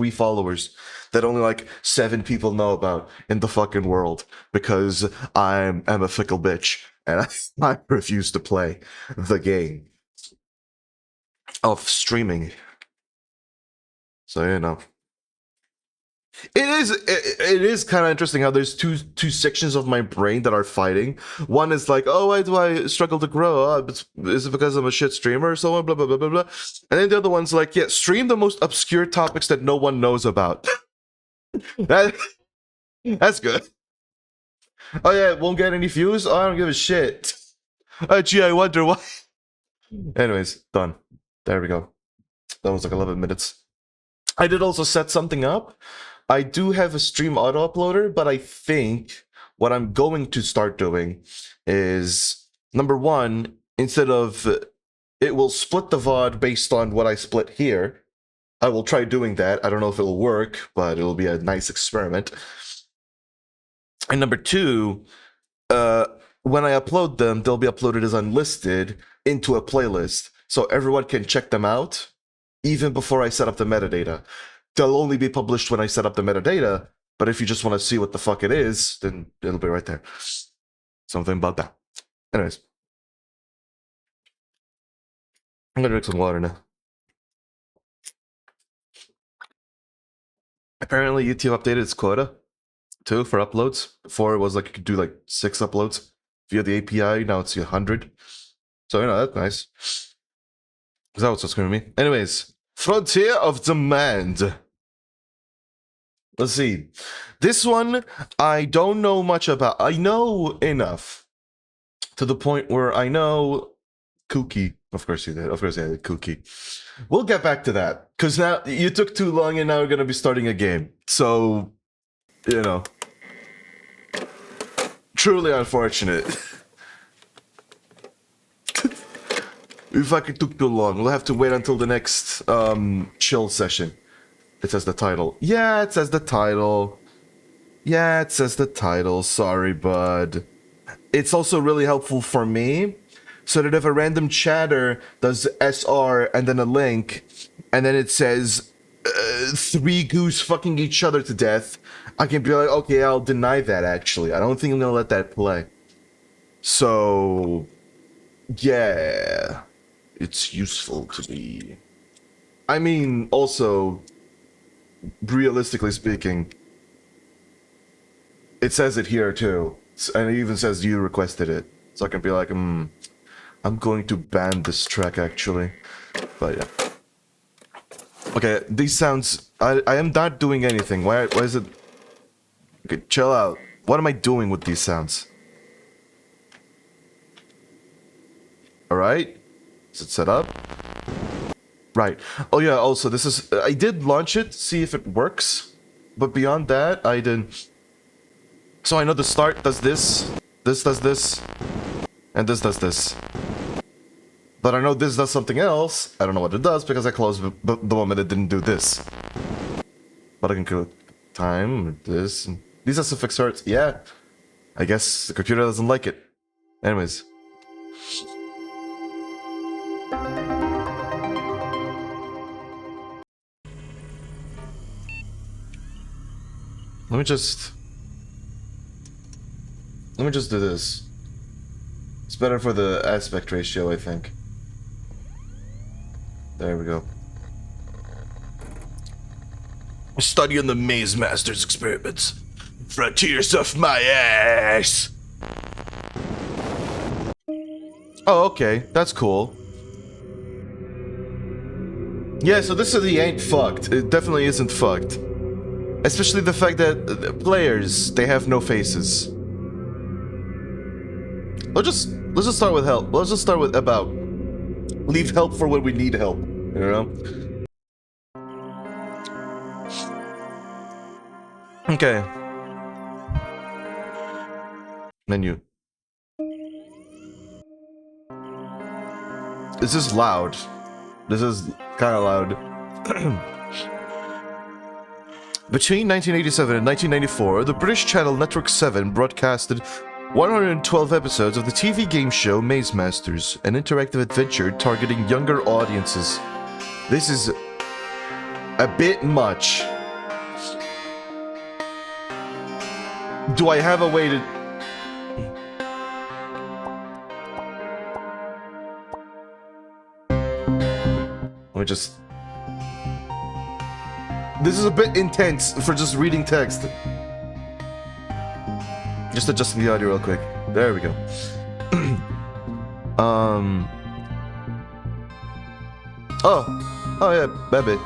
3 followers that only like 7 people know about in the fucking world because I'm a fickle bitch and I refuse to play the game of streaming. So you know, it is kind of interesting how there's two sections of my brain that are fighting. One is like, oh, why do I struggle to grow? Is it because I'm a shit streamer or so on? Blah blah blah blah blah. And then the other one's like, yeah, stream the most obscure topics that no one knows about. That's good. Oh yeah, it won't get any views. Oh, I don't give a shit. Gee, I wonder why. Anyways, done. There we go. That was like 11 minutes. I did also set something up. I do have a stream auto uploader, but I think what I'm going to start doing is, number one, instead of it will split the VOD based on what I split here. I will try doing that. I don't know if it'll work, but it'll be a nice experiment. And number two, when I upload them, they'll be uploaded as unlisted into a playlist, so everyone can check them out even before I set up the metadata. They'll only be published when I set up the metadata, but if you just want to see what the fuck it is, then it'll be right there. Something about that. Anyways. I'm gonna drink some water now. Apparently YouTube updated its quota, too, for uploads. Before it was like you could do like 6 uploads via the API, now it's 100. So, you know, that's nice. Is that what's screaming me? Anyways, Frontier of Demand. Let's see. This one, I don't know much about. I know enough to the point where I know Kooky. Of course you did. Of course I did Kooky. We'll get back to that. Because now you took too long and now we're going to be starting a game. So, you know. Truly unfortunate. We fucking took too long. We'll have to wait until the next chill session. It says the title. Yeah, it says the title. Yeah, it says the title. Sorry, bud. It's also really helpful for me, so that if a random chatter does SR and then a link, and then it says 3 goose fucking each other to death, I can be like, okay, I'll deny that actually. I don't think I'm gonna let that play. So, yeah. It's useful to me. I mean, also, realistically speaking, it says it here too, and it even says you requested it, so I can be like, I'm going to ban this track actually, but yeah. Okay, these sounds, I am not doing anything. Why is it? Okay, chill out. What am I doing with these sounds? All right. Is it set up? Right. Oh yeah, also this is, I did launch it, see if it works, but beyond that, I didn't. So I know the start does this does this, and this does this. But I know this does something else. I don't know what it does because I closed the moment it didn't do this. But I can go time, this, and these are suffix hertz. Yeah. I guess the computer doesn't like it. Anyways. Let me just do this. It's better for the aspect ratio, I think. There we go. Studying the Maze Master's experiments. Frontiers of my ass! Oh, okay. That's cool. Yeah, so this city ain't fucked. It definitely isn't fucked. Especially the fact that players, they have no faces. Let's just start with help. Let's just start with about. Leave help for when we need help, you know? Okay. Menu. This is loud. This is kind of loud. Between 1987 and 1994, the British channel Network 7 broadcasted 112 episodes of the TV game show Maze Masters, an interactive adventure targeting younger audiences. This is a bit much. Do I have a way to... Let me just... This is a bit intense for just reading text. Just adjusting the audio real quick. There we go. Oh yeah, Babbit.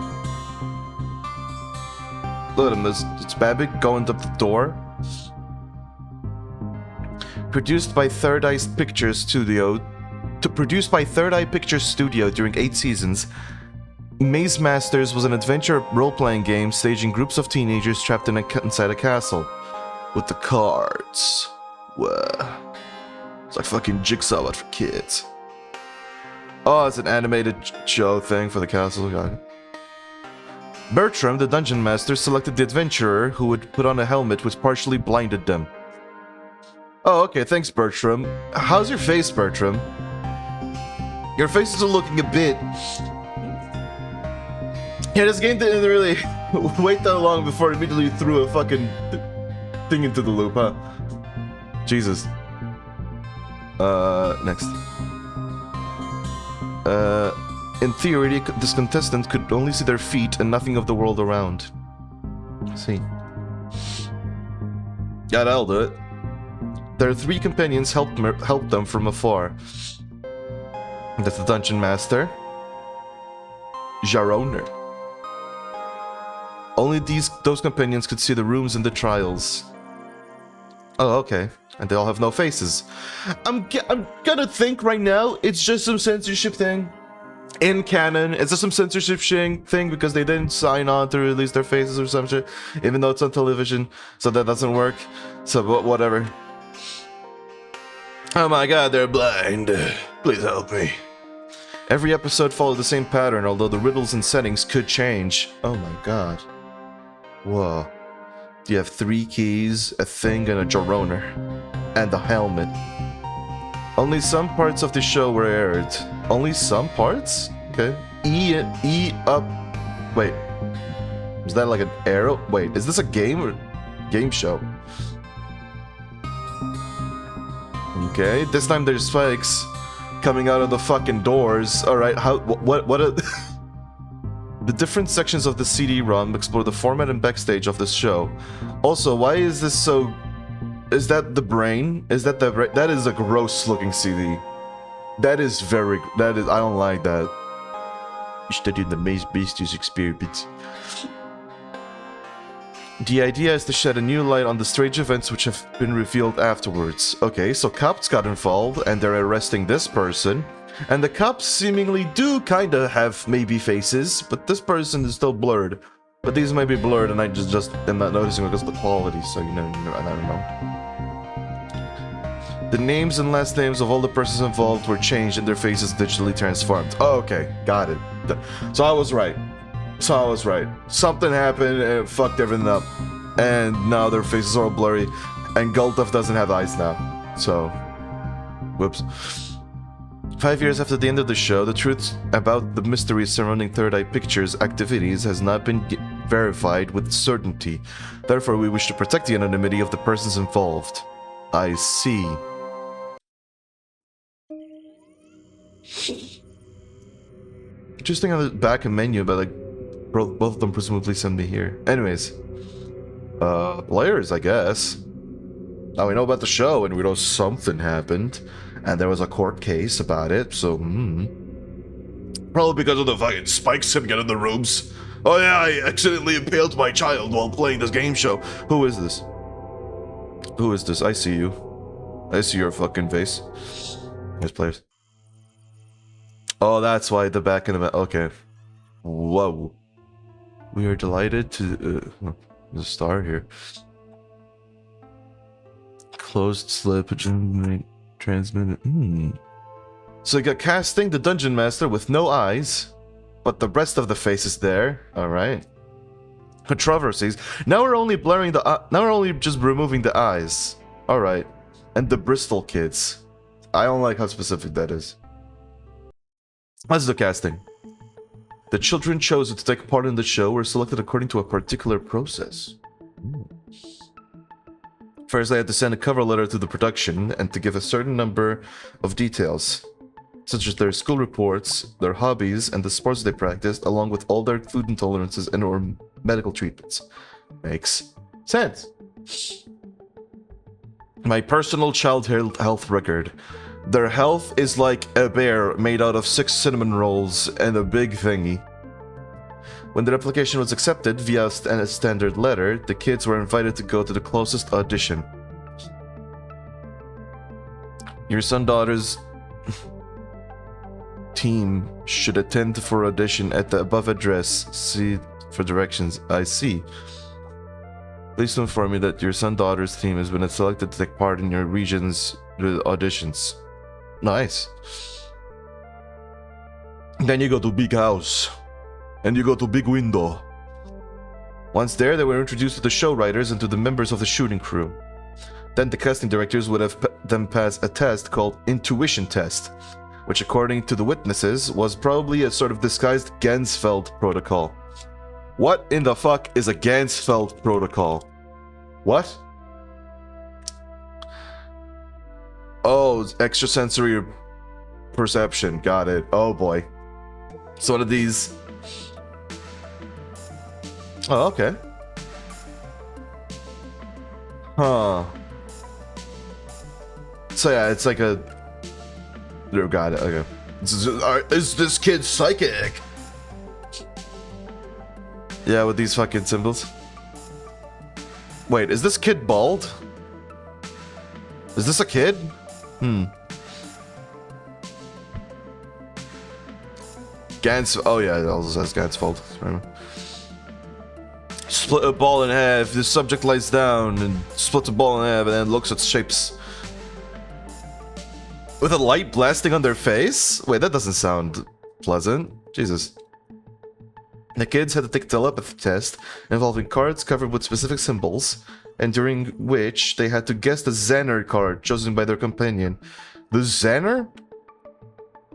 Look at him, it's Babbit going up the door. Produced by Third Eye Pictures Studio. Produced by Third Eye Pictures Studio during 8 seasons, Maze Masters was an adventure role-playing game staging groups of teenagers trapped inside a castle. With the cards. Whoa. It's like fucking Jigsaw, but for kids. Oh, it's an animated show thing for the castle. God. Bertram, the dungeon master, selected the adventurer who would put on a helmet which partially blinded them. Oh, okay, thanks, Bertram. How's your face, Bertram? Your face is looking a bit... Yeah, this game didn't really wait that long before it immediately threw a fucking thing into the loop, huh? Jesus. Next. In theory, this contestant could only see their feet and nothing of the world around. Let's see. Yeah, that'll do it. Their 3 companions helped them from afar. That's the dungeon master. Jaroner. Only those companions could see the rooms and the trials. Oh, okay. And they all have no faces. I'm gonna think right now it's just some censorship thing. In canon, it's just some censorship thing because they didn't sign on to release their faces or some shit, even though it's on television, so that doesn't work. So, whatever. Oh my god, they're blind. Please help me. Every episode followed the same pattern, although the riddles and settings could change. Oh my god. Whoa. You have 3 keys, a thing, and a Jaroner. And a helmet. Only some parts of the show were aired. Only some parts? Okay. E up. Wait. Is that like an arrow? Wait, is this a game or game show? Okay, this time there's spikes coming out of the fucking doors. Alright, what are... The different sections of the CD-ROM explore the format and backstage of this show. Also, why is this so... Is that the brain? Is that the... That is a gross-looking CD. That is very... That is... I don't like that. You studied the Maze Beasties experiment. The idea is to shed a new light on the strange events which have been revealed afterwards. Okay, so cops got involved, and they're arresting this person. And the cops seemingly do kinda have maybe faces, but this person is still blurred. But these might be blurred and I just am not noticing because of the quality, so I don't know. The names and last names of all the persons involved were changed and their faces digitally transformed. Oh, okay, got it. So I was right. Something happened and it fucked everything up. And now their faces are all blurry. And Gulduff doesn't have eyes now. So, whoops. 5 years after the end of the show, the truth about the mystery surrounding Third Eye Pictures' activities has not been verified with certainty. Therefore, we wish to protect the anonymity of the persons involved. I see. Interesting on the back menu, but like, both of them presumably send me here. Anyways. Players, I guess. Now we know about the show, and we know something happened. And there was a court case about it, so, Probably because of the fucking spikes him get in the rooms. Oh yeah, I accidentally impaled my child while playing this game show. Who is this? Who is this? I see you. I see your fucking face. There's players. Oh, that's why the back in the back. Okay. Whoa. We are delighted to... there's a star here. Closed slip. Transmitted. So you got casting the dungeon master with no eyes, but the rest of the face is there. All right. Controversies. Now we're only blurring the. Now we're only just removing the eyes. All right. And the Bristol kids. I don't like how specific that is. How's the casting? The children chosen to take part in the show were selected according to a particular process. First, I had to send a cover letter to the production and to give a certain number of details, such as their school reports, their hobbies, and the sports they practiced, along with all their food intolerances and or medical treatments. Makes sense. My personal child health record. Their health is like a bear made out of 6 cinnamon rolls and a big thingy. When their application was accepted via a standard letter, the kids were invited to go to the closest audition. Your son-daughter's team should attend for audition at the above address. See for directions. I see. Please inform me that your son-daughter's team has been selected to take part in your region's auditions. Nice. Then you go to big house. And you go to big window. Once there, they were introduced to the show writers and to the members of the shooting crew. Then the casting directors would have them pass a test called intuition test, which according to the witnesses was probably a sort of disguised Gansfeld protocol. What in the fuck is a Gansfeld protocol? What? Oh, extrasensory perception. Got it. Oh boy. It's one of these. Oh, okay. Huh. So yeah, it's like a... Oh, got it, okay. Is this kid psychic? Yeah, with these fucking symbols. Wait, is this kid bald? Is this a kid? Gans... Oh yeah, it also says Gansfeld. Split a ball in half, the subject lies down and splits the ball in half and then looks at shapes. With a light blasting on their face? Wait, that doesn't sound pleasant. Jesus. The kids had to take a telepathy test involving cards covered with specific symbols, and during which they had to guess the Zener card chosen by their companion. The Zener?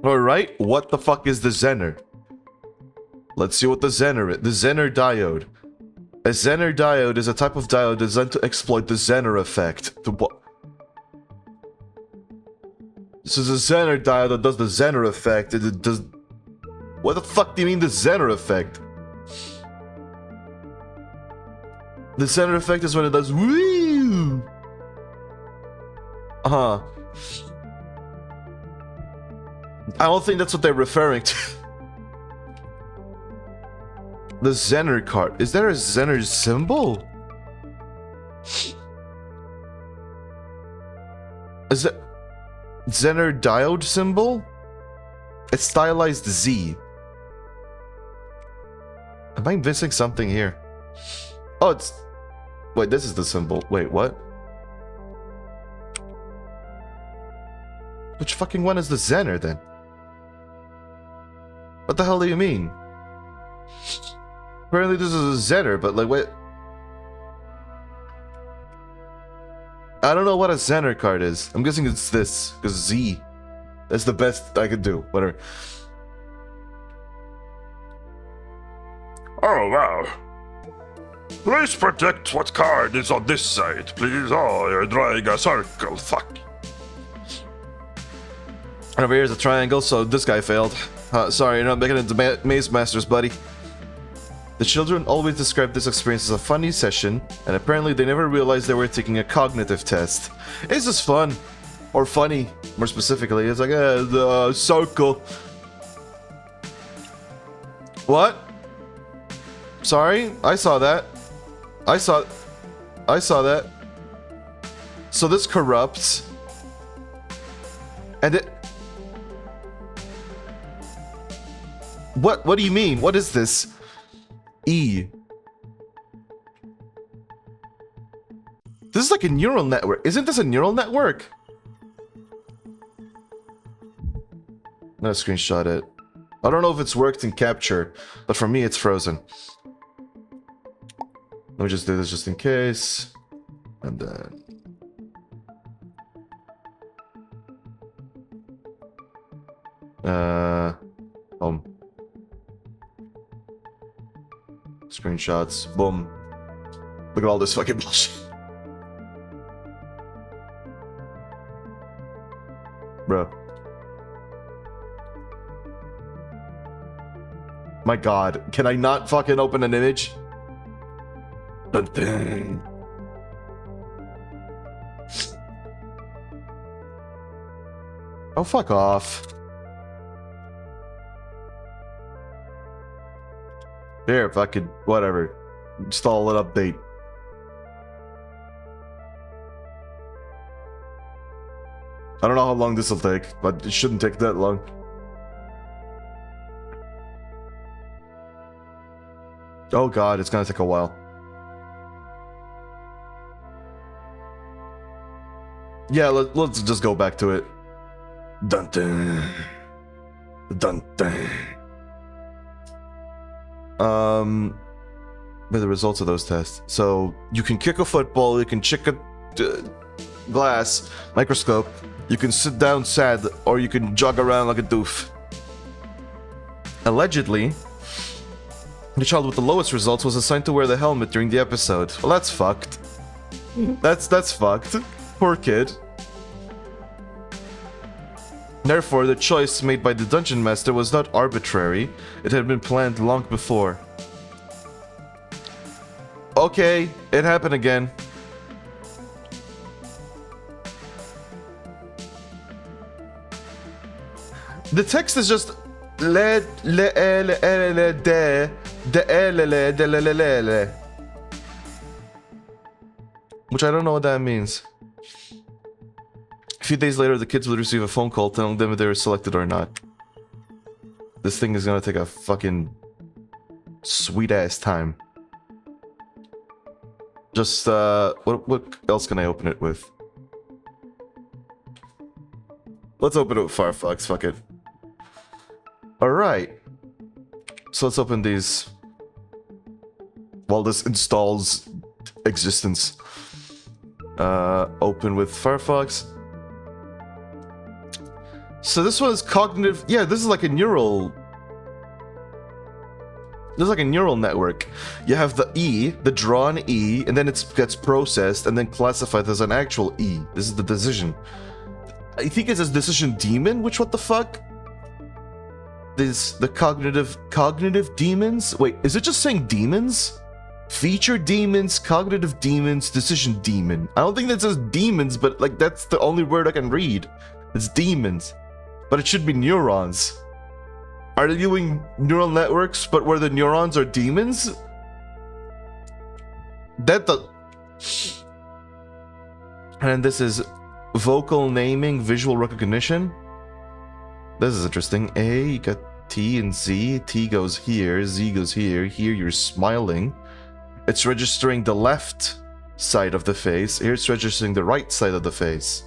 Alright, what the fuck is the Zener? Let's see what the Zener is. The Zener diode. A Zener diode is a type of diode designed to exploit the Zener effect. This is a Zener diode that does the Zener effect. It does... What the fuck do you mean the Zener effect? The Zener effect is when it does woo. I don't think that's what they're referring to. The Zener card. Is there a Zener symbol? Is it Zener diode symbol? It's stylized Z. Am I missing something here? Oh, it's... Wait, this is the symbol. Wait, what? Which fucking one is the Zener then? What the hell do you mean? Apparently this is a Zener, but like, what? I don't know what a Zener card is. I'm guessing it's this, because Z. That's the best I could do. Whatever. Oh, wow. Please predict what card is on this side, please. Oh, you're drawing a circle. Fuck. And over here's a triangle, so this guy failed. Sorry, you're not making it to Maze Masters, buddy. The children always described this experience as a funny session, and apparently they never realized they were taking a cognitive test. It's just fun. Or funny, more specifically. It's like, the circle. What? Sorry? I saw that. I saw that. So this corrupts. And it... What do you mean? What is this? E. This is like a neural network. Isn't this a neural network? I'm gonna screenshot it. I don't know if it's worked in capture, but for me it's frozen. Let me just do this just in case. And then... home. Screenshots. Boom. Look at all this fucking bullshit. Bro. My god. Can I not fucking open an image? Dun, dun. Oh, fuck off. Here, fucking whatever. Install an update. I don't know how long this will take, but it shouldn't take that long. Oh god, it's gonna take a while. Yeah, let's just go back to it. Dun dun. Dun dun. By the results of those tests. So, you can kick a football, you can kick a glass, microscope, you can sit down sad, or you can jog around like a doof. Allegedly, the child with the lowest results was assigned to wear the helmet during the episode. Well, that's fucked. That's fucked. Poor kid. Therefore, the choice made by the Dungeon Master was not arbitrary. It had been planned long before. Okay, it happened again. The text is just le de which I don't know what that means. A few days later, the kids would receive a phone call telling them if they were selected or not. This thing is gonna take a fucking sweet ass time. Just what else can I open it with? Let's open it with Firefox, fuck it. Alright. So let's open these while this installs existence. Open with Firefox. So this one is cognitive. Yeah, this is like a neural. This is like a neural network. You have the E, the drawn E, and then it gets processed and then classified as an actual E. This is the decision. I think it says decision demon, which what the fuck? This the cognitive demons? Wait, is it just saying demons? Feature demons, cognitive demons, decision demon. I don't think that says demons, but like that's the only word I can read. It's demons. But it should be neurons. Are they doing neural networks, but where the neurons are demons? That the... And this is vocal naming, visual recognition. This is interesting. A, you got T and Z. T goes here, Z goes here. Here you're smiling. It's registering the left side of the face. Here it's registering the right side of the face.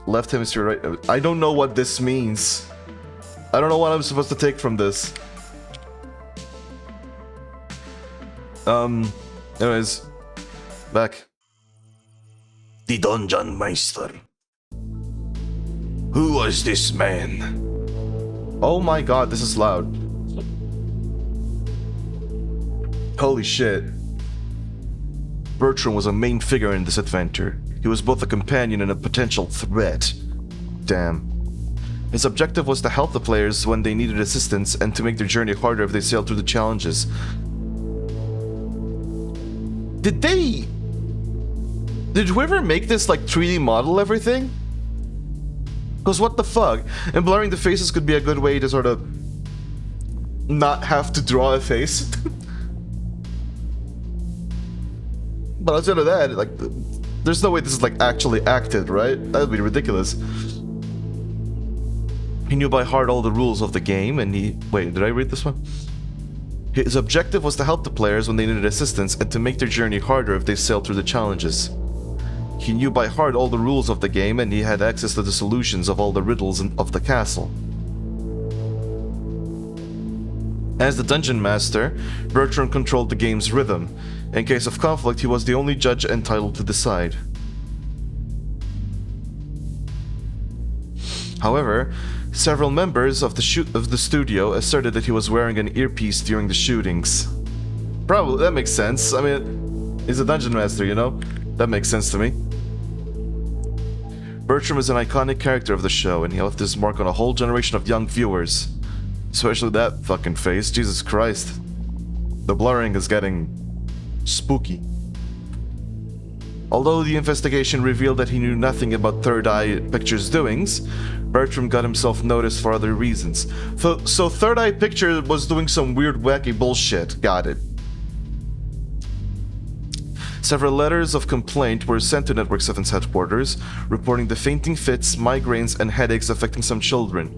Left hemisphere, right. I don't know what this means. I don't know what I'm supposed to take from this. Anyways, back. The Dungeon Meister. Who was this man? Oh my god, this is loud. Holy shit. Bertram was a main figure in this adventure. He was both a companion and a potential threat. Damn. His objective was to help the players when they needed assistance and to make their journey harder if they sailed through the challenges. Did whoever make this like 3D model everything? Because what the fuck? And blurring the faces could be a good way to sort of not have to draw a face. But outside of that, like, there's no way this is like actually acted, right? That would be ridiculous. He knew by heart all the rules of the game, and he... Wait, did I read this one? His objective was to help the players when they needed assistance and to make their journey harder if they sailed through the challenges. He knew by heart all the rules of the game, and he had access to the solutions of all the riddles of the castle. As the Dungeon Master, Bertram controlled the game's rhythm. In case of conflict, he was the only judge entitled to decide. However, several members of the studio asserted that he was wearing an earpiece during the shootings. Probably, that makes sense. I mean, he's a Dungeon Master, you know? That makes sense to me. Bertram is an iconic character of the show, and he left his mark on a whole generation of young viewers. Especially that fucking face, Jesus Christ. The blurring is getting spooky. Although the investigation revealed that he knew nothing about Third Eye Pictures' doings, Bertram got himself noticed for other reasons. So Third Eye Picture was doing some weird wacky bullshit. Got it. Several letters of complaint were sent to Network 7's headquarters, reporting the fainting fits, migraines, and headaches affecting some children.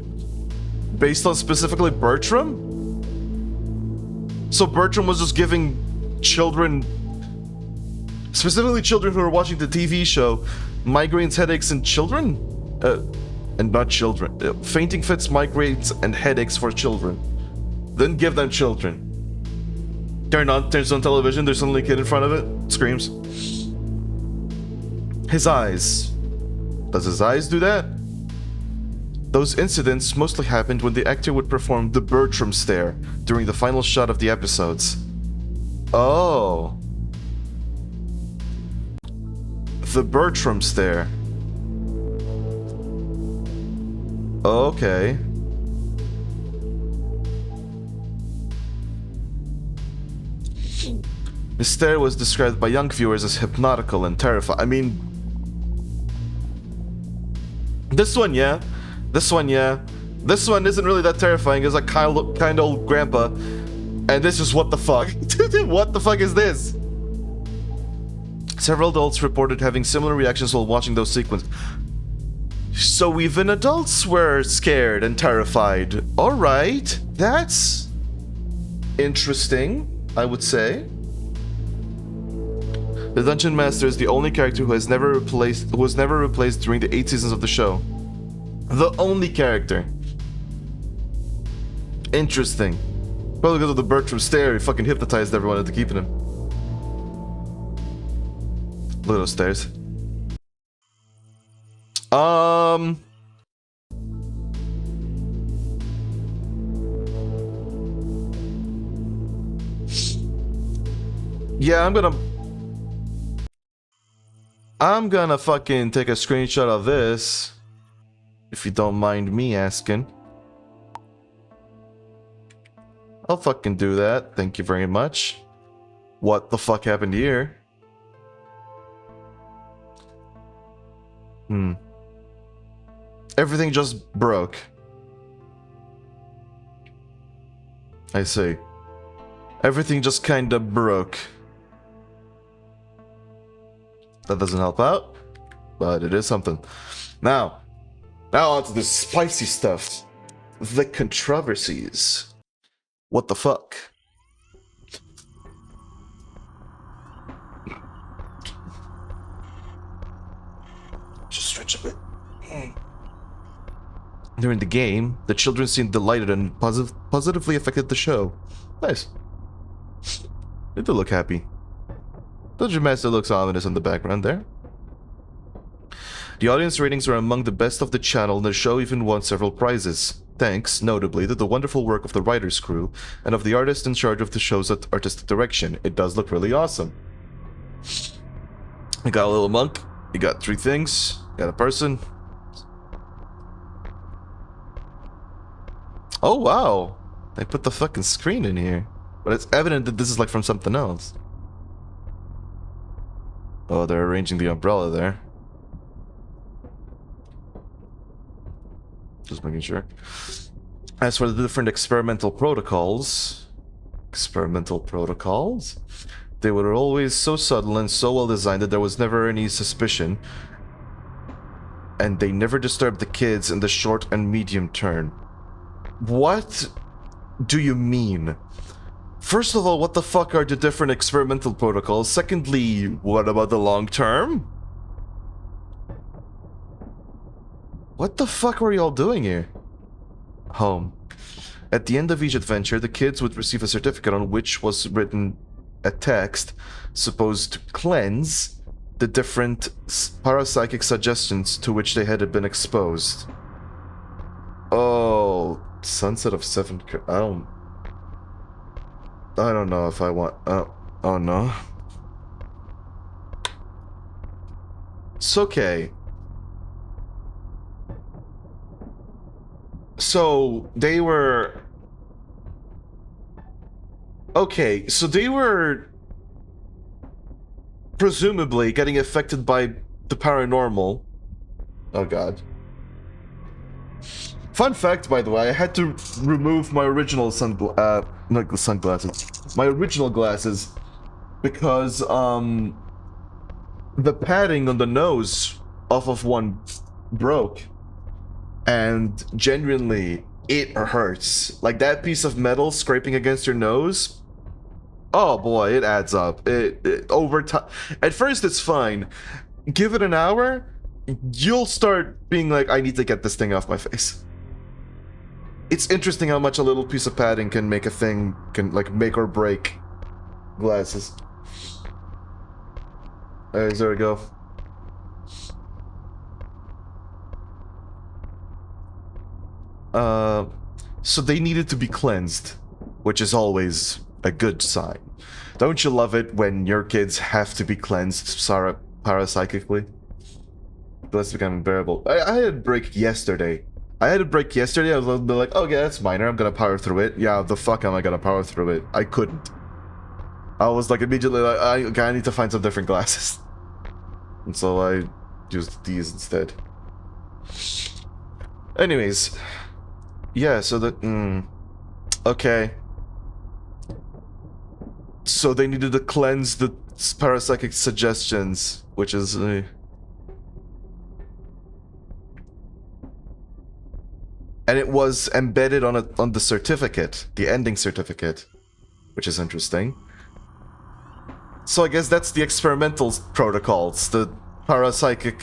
Based on specifically Bertram? So Bertram was just giving children, specifically children who are watching the TV show, migraines, headaches, and children? And not children. Fainting fits, migraines, and headaches for children. Then give them children. Turns on television, there's suddenly a kid in front of it, screams. His eyes. Does his eyes do that? Those incidents mostly happened when the actor would perform the Bertram stare during the final shot of the episodes. Oh. The Bertram stare. Okay. The stare was described by young viewers as hypnotical and terrifying. I mean, this one, yeah. This one, yeah. This one isn't really that terrifying. It's like kind old grandpa. And this is what the fuck? What the fuck is this? Several adults reported having similar reactions while watching those sequences. So even adults were scared and terrified. Alright. That's interesting, I would say. The Dungeon Master is the only character who was never replaced during the 8 seasons of the show. The only character. Interesting. Probably because of the Bertram stare, he fucking hypnotized everyone into keeping him. Look at those stairs. Yeah, I'm gonna fucking take a screenshot of this, if you don't mind me asking. I'll fucking do that. Thank you very much. What the fuck happened here? Everything just broke. I see. Everything just kinda broke. That doesn't help out, but it is something. Now on to the spicy stuff. The controversies. What the fuck? Just stretch a bit. During the game, the children seemed delighted and positively affected the show. Nice. They do look happy. Dungeon Master looks ominous in the background there. The audience ratings were among the best of the channel, and the show even won several prizes. Thanks, notably, to the wonderful work of the writers' crew and of the artist in charge of the show's artistic direction. It does look really awesome. You got a little monk. You got 3 things. You got a person. Oh, wow. They put the fucking screen in here. But it's evident that this is like from something else. Oh, they're arranging the umbrella there. Just making sure. As for the different experimental protocols, they were always so subtle and so well designed that there was never any suspicion. And they never disturbed the kids in the short and medium term. What do you mean? First of all, what the fuck are the different experimental protocols? Secondly, what about the long term? What the fuck were y'all doing here? Home. At the end of each adventure, the kids would receive a certificate on which was written a text supposed to cleanse the different parapsychic suggestions to which they had been exposed. Oh, Sunset of Seven... I don't know if I want... oh no. It's okay. So they were... Okay, so they were presumably getting affected by the paranormal. Oh god. Fun fact, by the way, I had to remove my original not the sunglasses. My original glasses because the padding on the nose off of one broke. And genuinely, it hurts. Like that piece of metal scraping against your nose. Oh boy, it adds up. It over time. At first, it's fine. Give it an hour, you'll start being like, I need to get this thing off my face. It's interesting how much a little piece of padding can make a thing, can like make or break glasses. There we go. So they needed to be cleansed, which is always a good sign. Don't you love it when your kids have to be cleansed parapsychically? Let's become unbearable. I had a break yesterday. I was a little bit like, okay, that's minor, I'm gonna power through it. Yeah, the fuck am I gonna power through it? I couldn't. I was like immediately like, I need to find some different glasses. And so I used these instead. Anyways. Yeah, so that... okay. So they needed to cleanse the parapsychic suggestions, which is... and it was embedded on the certificate, the ending certificate, which is interesting. So I guess that's the experimental protocols, the parapsychic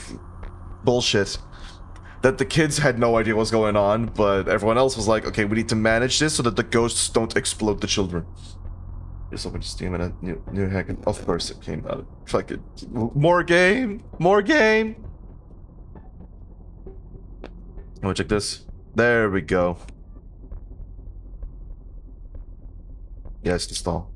bullshit. That the kids had no idea what's going on, but everyone else was like, okay, we need to manage this so that the ghosts don't explode the children. There's so much steam in it. New hack. Of course it came out. Fuck it. More game! More game! Oh, check this. There we go. Yes, install.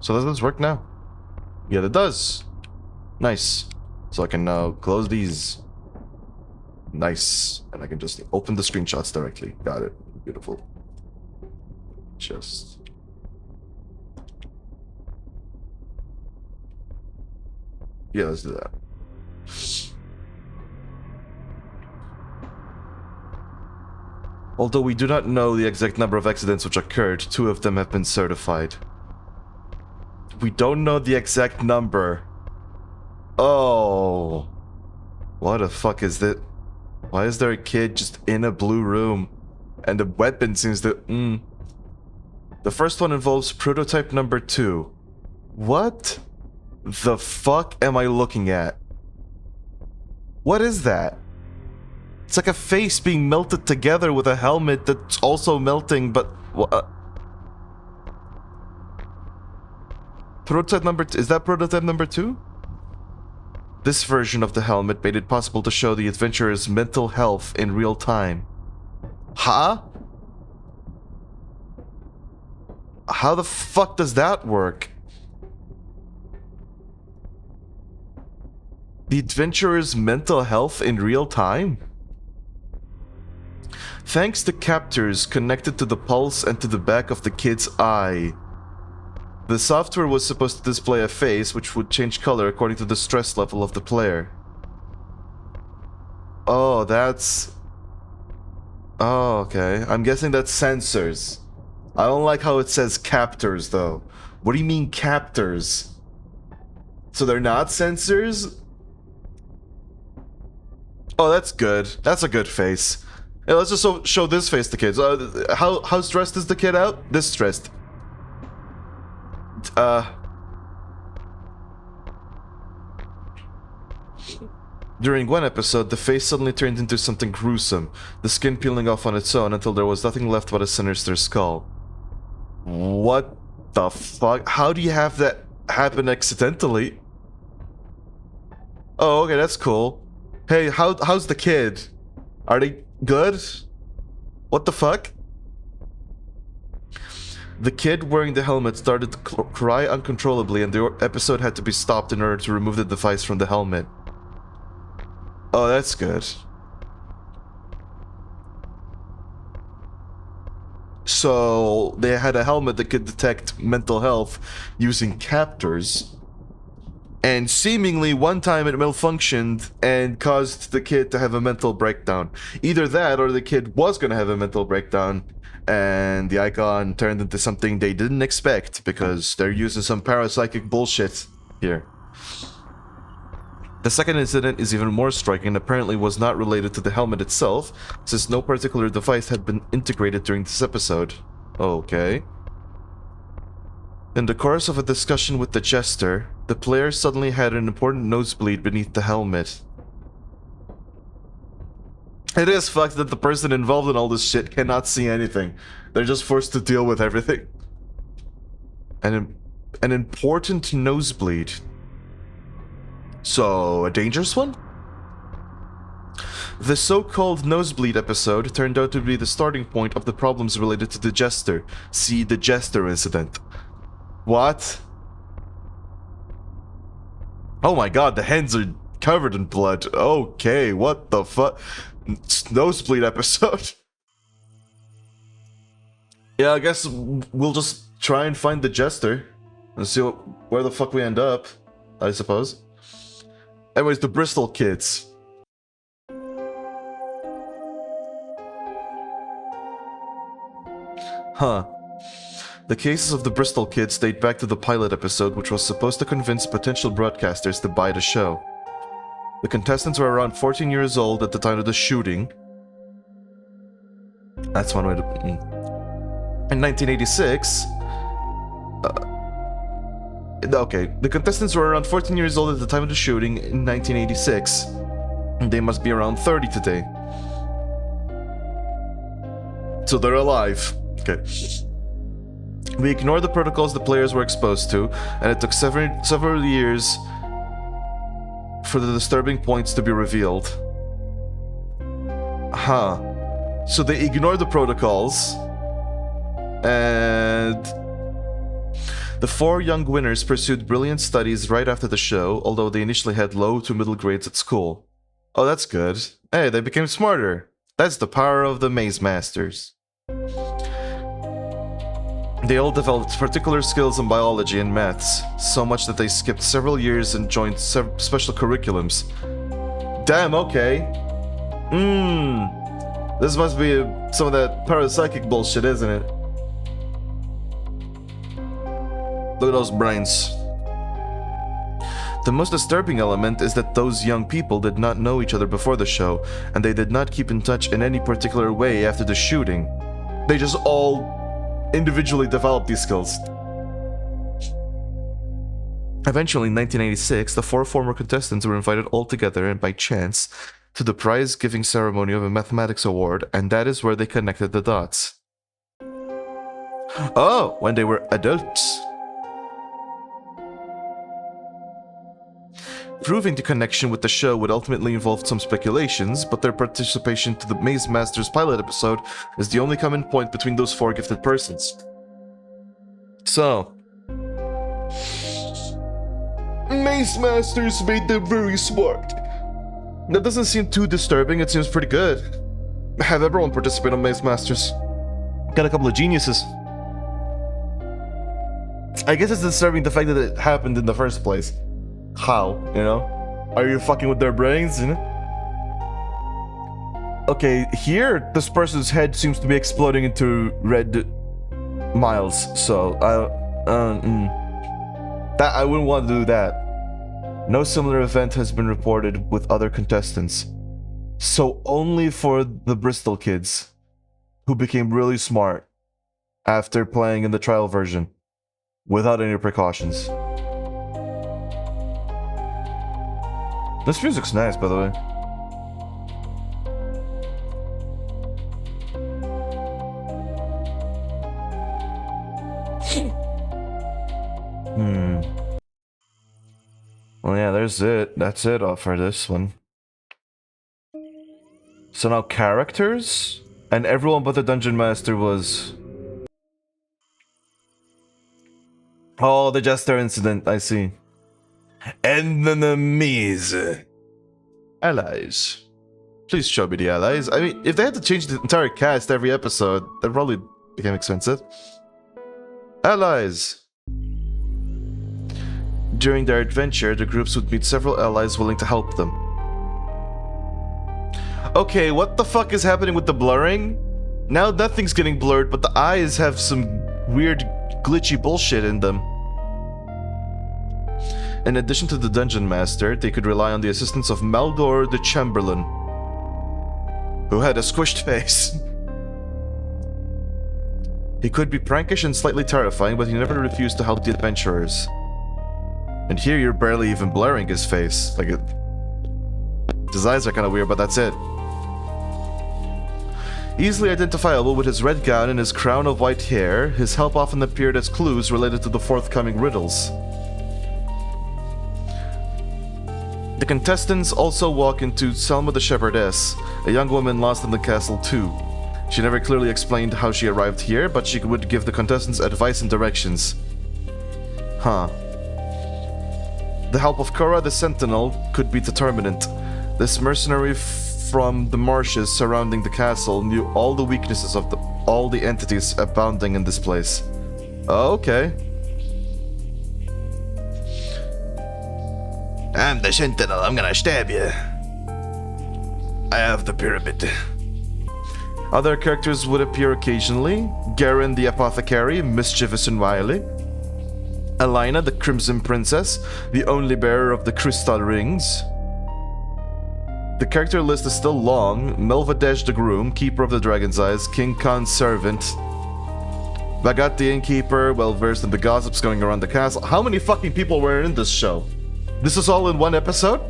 So does this work now? Yeah, it does. Nice. So I can now close these. Nice. And I can just open the screenshots directly. Got it. Beautiful. Just... yeah, let's do that. Although we do not know the exact number of accidents which occurred, 2 of them have been certified. We don't know the exact number. Oh. What the fuck is that? Why is there a kid just in a blue room? And the weapon seems to... The first one involves prototype number 2. What the fuck am I looking at? What is that? It's like a face being melted together with a helmet that's also melting, but... Prototype number... is that prototype number 2? This version of the helmet made it possible to show the adventurer's mental health in real time. Huh? How the fuck does that work? The adventurer's mental health in real time? Thanks to captors connected to the pulse and to the back of the kid's eye. The software was supposed to display a face which would change color according to the stress level of the player. Oh, that's... oh, okay. I'm guessing that's sensors. I don't like how it says captors, though. What do you mean captors? So they're not sensors? Oh, that's good. That's a good face. Hey, let's just show this face to kids. How stressed is the kid out? This stressed. During one episode, the face suddenly turned into something gruesome, the skin peeling off on its own until there was nothing left but a sinister skull. What the fuck? How do you have that happen accidentally? Oh, okay, that's cool. Hey, how's the kid? Are they good? What the fuck? The kid wearing the helmet started to cry uncontrollably, and the episode had to be stopped in order to remove the device from the helmet. Oh, that's good. So they had a helmet that could detect mental health using captors. And seemingly one time it malfunctioned and caused the kid to have a mental breakdown. Either that or the kid was going to have a mental breakdown and the icon turned into something they didn't expect because they're using some parapsychic bullshit here. The second incident is even more striking and apparently was not related to the helmet itself, since no particular device had been integrated during this episode. Okay. In the course of a discussion with the jester, the player suddenly had an important nosebleed beneath the helmet. It is fucked that the person involved in all this shit cannot see anything. They're just forced to deal with everything. An important nosebleed. So, a dangerous one? The so-called nosebleed episode turned out to be the starting point of the problems related to the jester. See the jester incident. What? Oh my god, the hands are covered in blood. Okay, what the fuck? Nosebleed episode. Yeah, I guess we'll just try and find the jester and see where the fuck we end up, I suppose. Anyways, the Bristol kids. Huh. The cases of the Bristol kids date back to the pilot episode, which was supposed to convince potential broadcasters to buy the show. The contestants were around 14 years old at the time of the shooting. That's one way to... In 1986... okay, the contestants were around 14 years old at the time of the shooting in 1986. They must be around 30 today. So they're alive. Okay. We ignore the protocols the players were exposed to, and it took several years for the disturbing points to be revealed. Huh. So they ignore the protocols, and the four young winners pursued brilliant studies right after the show, although they initially had low to middle grades at school. Oh, that's good. Hey, they became smarter. That's the power of the Maze Masters. They all developed particular skills in biology and maths, so much that they skipped several years and joined special curriculums. Damn, okay. This must be some of that parapsychic bullshit, isn't it? Look at those brains. The most disturbing element is that those young people did not know each other before the show, and they did not keep in touch in any particular way after the shooting. They just all individually developed these skills. Eventually, in 1986, the four former contestants were invited all together and by chance to the prize-giving ceremony of a mathematics award, and that is where they connected the dots. Oh, when they were adults. Proving the connection with the show would ultimately involve some speculations, but their participation to the Maze Masters pilot episode is the only common point between those four gifted persons. So, Maze Masters made them very smart. That doesn't seem too disturbing, it seems pretty good. Have everyone participate on Maze Masters. Got a couple of geniuses. I guess it's disturbing the fact that it happened in the first place. How, you know? Are you fucking with their brains, you know? Okay, here, this person's head seems to be exploding into red miles, so that I wouldn't want to do that. No similar event has been reported with other contestants. So only for the Bristol kids, who became really smart after playing in the trial version, without any precautions. This music's nice, by the way. Well, yeah, there's it. That's it for this one. So now characters? And everyone but the Dungeon Master was... Oh, the Jester incident, I see. Enemies. Allies. Please show me the allies. I mean, if they had to change the entire cast every episode, that probably became expensive. Allies. During their adventure, the groups would meet several allies willing to help them. Okay, what the fuck is happening with the blurring? Now nothing's getting blurred, but the eyes have some weird glitchy bullshit in them. In addition to the Dungeon Master, they could rely on the assistance of Maldor the Chamberlain, who had a squished face. He could be prankish and slightly terrifying, but he never refused to help the adventurers. And here you're barely even blurring his face. Like, his eyes are kind of weird, but that's it. Easily identifiable with his red gown and his crown of white hair, his help often appeared as clues related to the forthcoming riddles. The contestants also walk into Selma the Shepherdess, a young woman lost in the castle too. She never clearly explained how she arrived here, but she would give the contestants advice and directions. Huh. The help of Cora the Sentinel could be determinant. This mercenary from the marshes surrounding the castle knew all the weaknesses of all the entities abounding in this place. Okay. I'm the Sentinel, I'm gonna stab you. I have the pyramid. Other characters would appear occasionally. Garen the Apothecary, mischievous and wily. Alina, the Crimson Princess, the only bearer of the Crystal Rings. The character list is still long. Melvadesh the Groom, Keeper of the Dragon's Eyes, King Khan's servant. Bagat the Innkeeper, well versed in the gossips going around the castle. How many fucking people were in this show? This is all in one episode?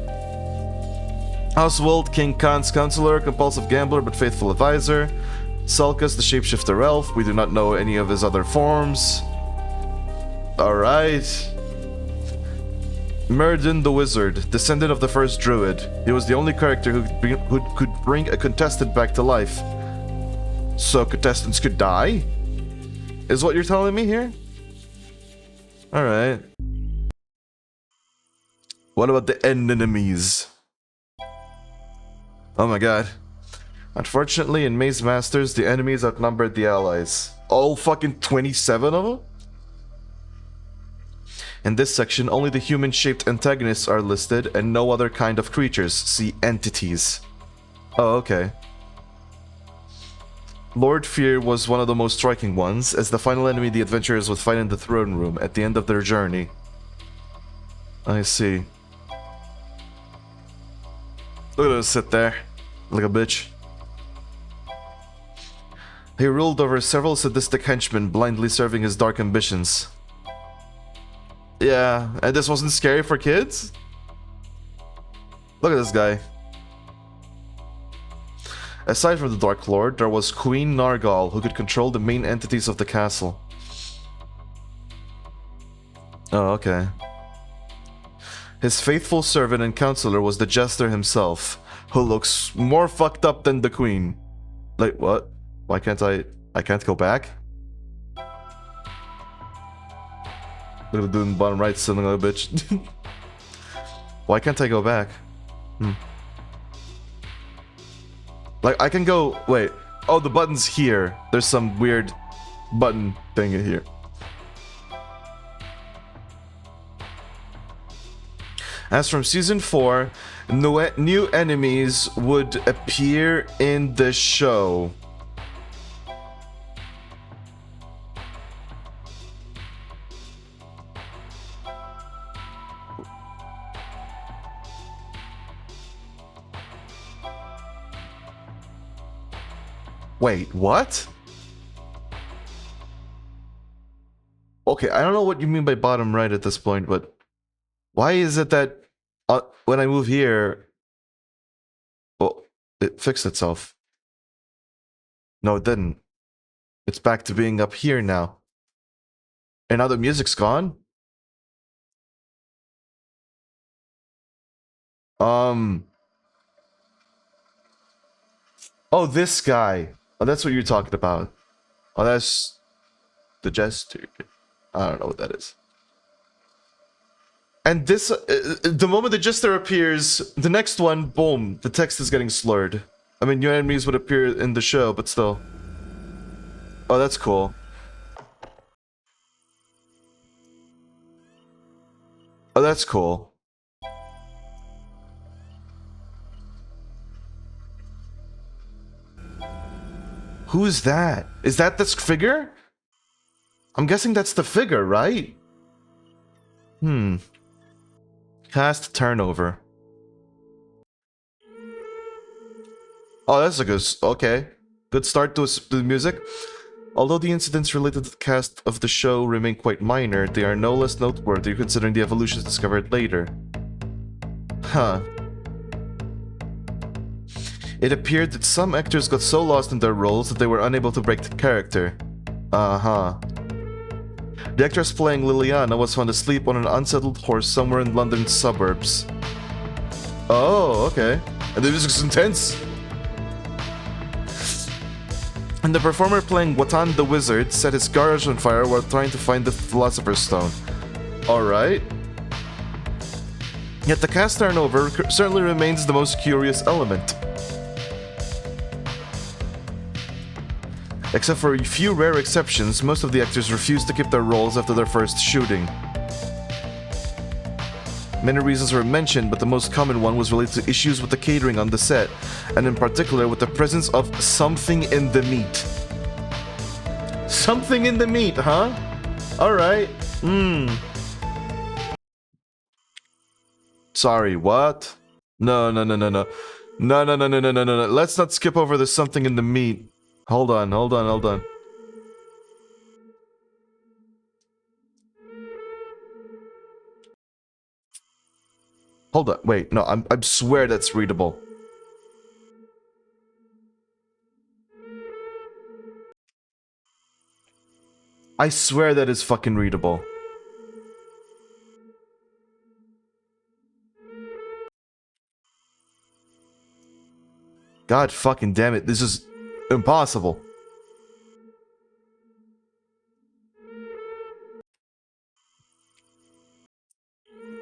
Oswald, King Khan's counselor, compulsive gambler but faithful advisor. Sulcus, the shapeshifter elf. We do not know any of his other forms. Alright. Myrddin the Wizard, descendant of the first druid. He was the only character who could bring a contestant back to life. So contestants could die? Is what you're telling me here? Alright. What about the enemies? Oh my god. Unfortunately, in Maze Masters, the enemies outnumbered the allies. All fucking 27 of them? In this section, only the human-shaped antagonists are listed and no other kind of creatures. See entities. Oh, okay. Lord Fear was one of the most striking ones, as the final enemy the adventurers would fight in the throne room at the end of their journey. I see. Look at us sit there, like a bitch. He ruled over several sadistic henchmen, blindly serving his dark ambitions. Yeah, and this wasn't scary for kids? Look at this guy. Aside from the Dark Lord, there was Queen Nargal, who could control the main entities of the castle. Oh, okay. His faithful servant and counselor was the Jester himself, who looks more fucked up than the Queen. Like, what? Why can't I can't go back? Look at the dude in the bottom right, sitting like a bitch. Why can't I go back? Like, I can go... Wait. Oh, the button's here. There's some weird button thing in here. As from Season 4, new enemies would appear in the show. Wait, what? Okay, I don't know what you mean by bottom right at this point, but why is it that when I move here, well, it fixed itself? No, it didn't. It's back to being up here now. And now the music's gone? Oh, this guy. Oh, that's what you're talking about. Oh, that's the Jester. I don't know what that is. And this, the moment the Jester appears, the next one, boom, the text is getting slurred. I mean, new enemies would appear in the show, but still. Oh, that's cool. Oh, that's cool. Who is that? Is that this figure? I'm guessing that's the figure, right? Cast turnover. Oh, that's a good... Okay. Good start to the music. Although the incidents related to the cast of the show remain quite minor, they are no less noteworthy considering the evolutions discovered later. Huh. It appeared that some actors got so lost in their roles that they were unable to break the character. Uh-huh. The actress playing Liliana was found asleep on an unsettled horse somewhere in London's suburbs. Oh, okay. And the music's intense. And the performer playing Watan the Wizard set his garage on fire while trying to find the Philosopher's Stone. Alright. Yet the cast turnover certainly remains the most curious element. Except for a few rare exceptions, most of the actors refused to keep their roles after their first shooting. Many reasons were mentioned, but the most common one was related to issues with the catering on the set, and in particular with the presence of something in the meat. Something in the meat, huh? Alright. Sorry, what? No. No. Let's not skip over the something in the meat. Hold on. Hold on, wait, no, I swear that's readable. I swear that is fucking readable. God fucking damn it, this is impossible.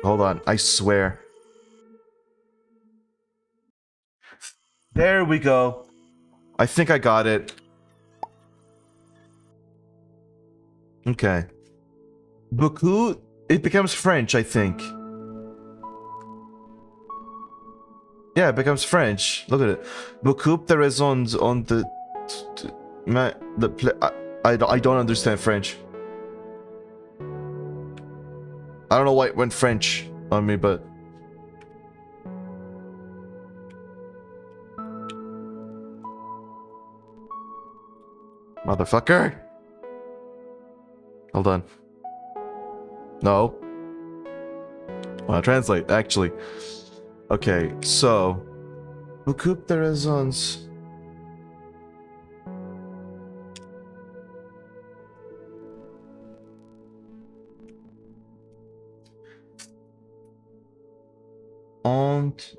Hold on, I swear. There we go. I think I got it. Okay. Beaucoup, it becomes French, I think. Yeah, it becomes French. Look at it. Beaucoup de raisons on the... I don't understand French. I don't know why it went French on me, but... Motherfucker! Hold on. No. Well, translate, actually. Okay, so... Beaucoup de raisons... Und...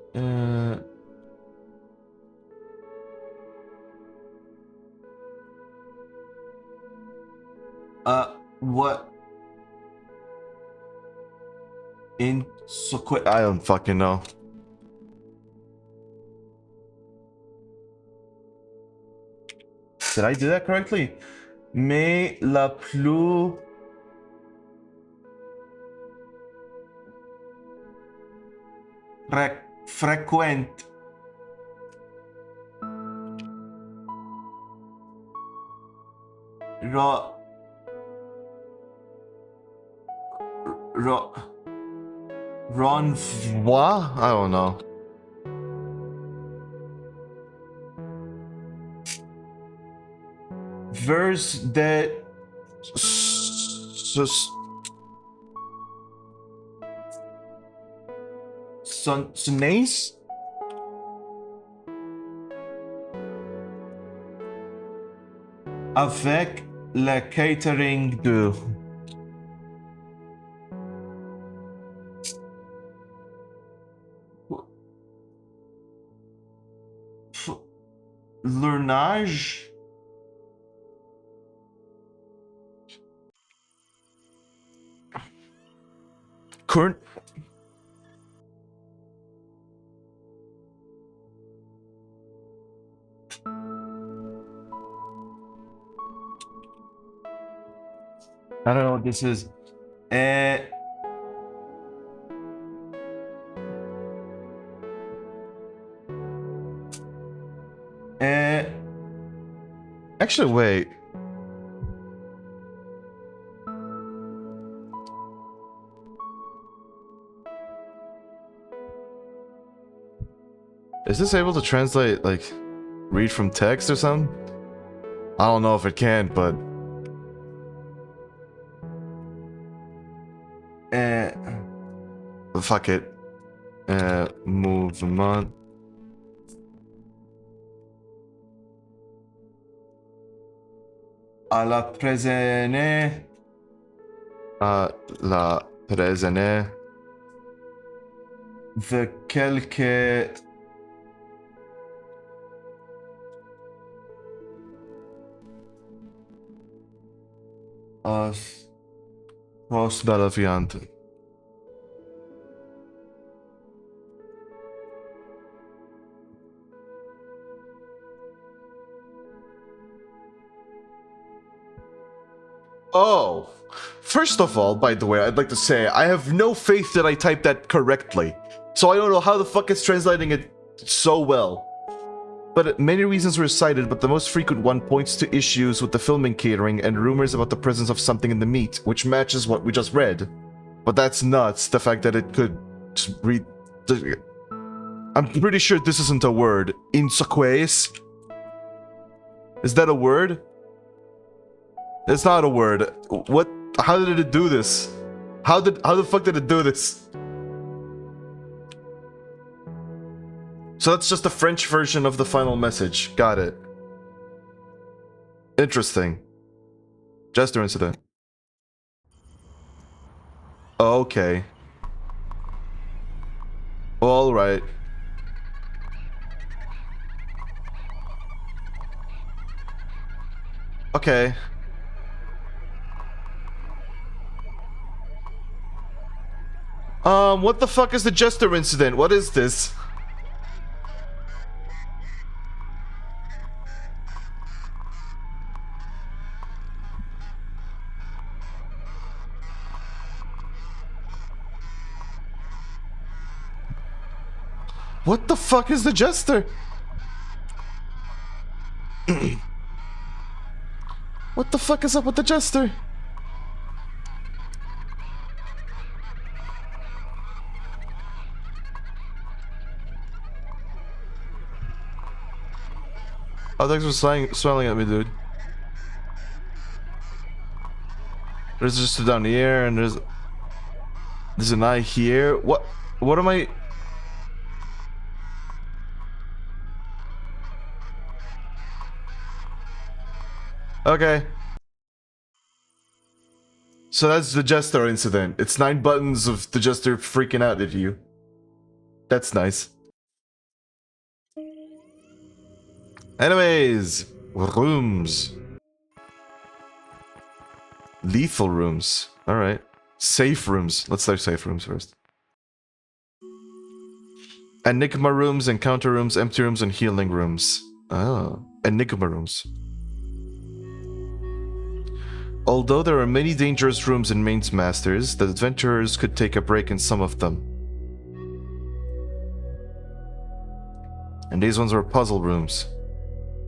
what? In so quick, I don't fucking know. Did I do that correctly? Mais la plus fréquente. Renvoi? I don't know. Verse de... Sonnaise? Avec le catering de... Lurnage? Current. I don't know what this is. Actually, wait. Is this able to translate, like, read from text or something? I don't know if it can, but... fuck it. Movement. Alla presene. Alla presene. The quelque... Post bella fiante. Oh, first of all, by the way, I'd like to say I have no faith that I typed that correctly. So I don't know how the fuck it's translating it so well. But many reasons were cited, but the most frequent one points to issues with the filming catering and rumors about the presence of something in the meat, which matches what we just read. But that's nuts, the fact that it could read... I'm pretty sure this isn't a word. Insaques? Is that a word? It's not a word. What? How did it do this? How the fuck did it do this? So that's just the French version of the final message. Got it. Interesting. Jester incident. Okay. All right. Okay. What the fuck is the Jester incident? What is this? What the fuck is the Jester? What the fuck is up with the Jester? Oh, thanks for smiling at me, dude. There's just a down here, and there's an eye here. What am I? Okay. So that's the Jester incident. It's 9 buttons of the Jester freaking out at you. That's nice. Anyways, rooms. Lethal rooms. Alright. Safe rooms. Let's start safe rooms first. Enigma rooms, encounter rooms, empty rooms, and healing rooms. Oh. Enigma rooms. Although there are many dangerous rooms in Main's Masters, the adventurers could take a break in some of them. And these ones were puzzle rooms.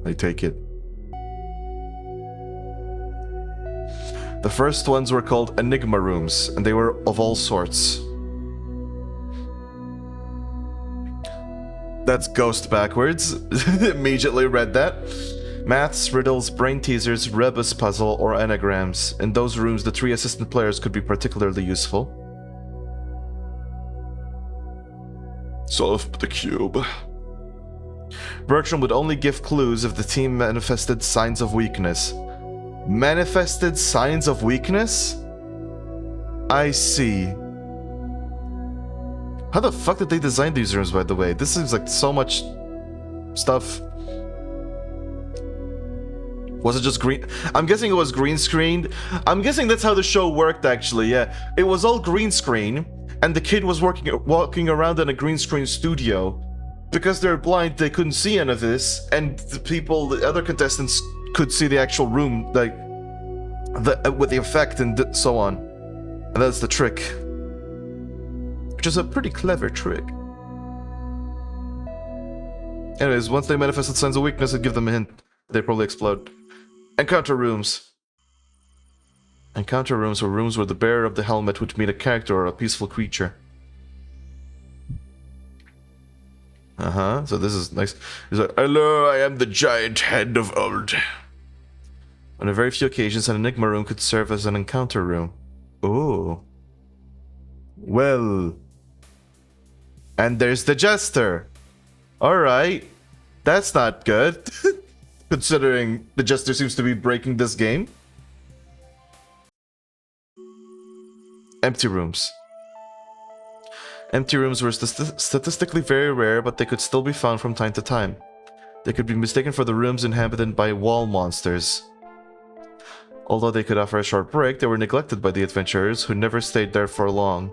I take it. The first ones were called Enigma rooms, and they were of all sorts. That's ghost backwards. Immediately read that. Maths, riddles, brain teasers, rebus puzzle, or anagrams. In those rooms, the 3 assistant players could be particularly useful. Solve the cube. Bertram would only give clues if the team manifested signs of weakness. Manifested signs of weakness? I see. How the fuck did they design these rooms, by the way? This seems like so much stuff. Was it just green? I'm guessing it was green screened. I'm guessing that's how the show worked, actually, yeah. It was all green screen, and the kid was walking around in a green screen studio. Because they're blind, they couldn't see any of this, and the other contestants could see the actual room, like, with the effect and so on. And that's the trick. Which is a pretty clever trick. Anyways, once they manifested signs of weakness, it'd give them a hint. They'd probably explode. Encounter rooms. Encounter rooms were rooms where the bearer of the helmet would meet a character or a peaceful creature. So this is nice. He's like, hello, I am the giant head of old. On a very few occasions, an enigma room could serve as an encounter room. Oh. Well. And there's the jester. Alright. That's not good. Considering the jester seems to be breaking this game. Empty rooms. Empty rooms were statistically very rare, but they could still be found from time to time. They could be mistaken for the rooms inhabited by wall monsters. Although they could offer a short break, they were neglected by the adventurers, who never stayed there for long.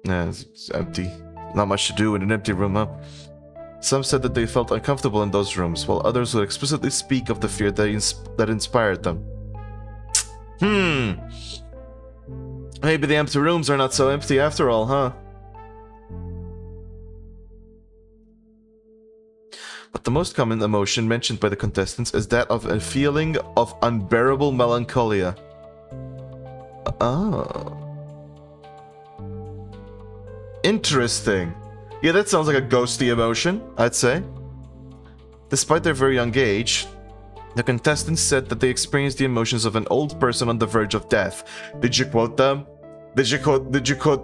It's empty. Not much to do in an empty room, huh? Some said that they felt uncomfortable in those rooms, while others would explicitly speak of the fear that inspired them. Maybe the empty rooms are not so empty after all, huh? But the most common emotion mentioned by the contestants is that of a feeling of unbearable melancholia. Oh. Interesting. Yeah, that sounds like a ghosty emotion, I'd say. Despite their very young age, the contestants said that they experienced the emotions of an old person on the verge of death. Did you quote them? Did you quote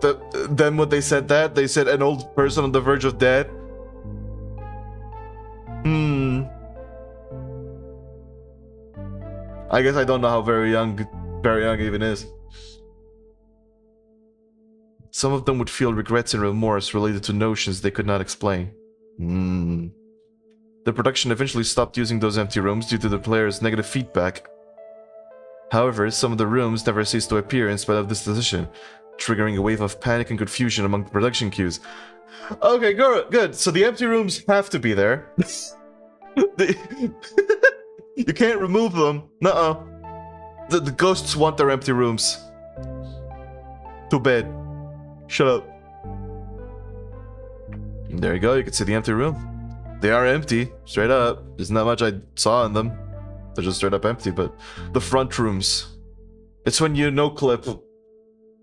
them when they said that? They said an old person on the verge of death? I guess I don't know how very young even is. Some of them would feel regrets and remorse related to notions they could not explain. The production eventually stopped using those empty rooms due to the players' negative feedback. However, some of the rooms never ceased to appear in spite of this decision, triggering a wave of panic and confusion among the production queues. Okay, good. So the empty rooms have to be there. You can't remove them. Nuh-uh. The ghosts want their empty rooms. Too bad. Shut up. There you go, you can see the empty room. They are empty, straight up. There's not much I saw in them. They're just straight up empty, but the front rooms. It's when you no-clip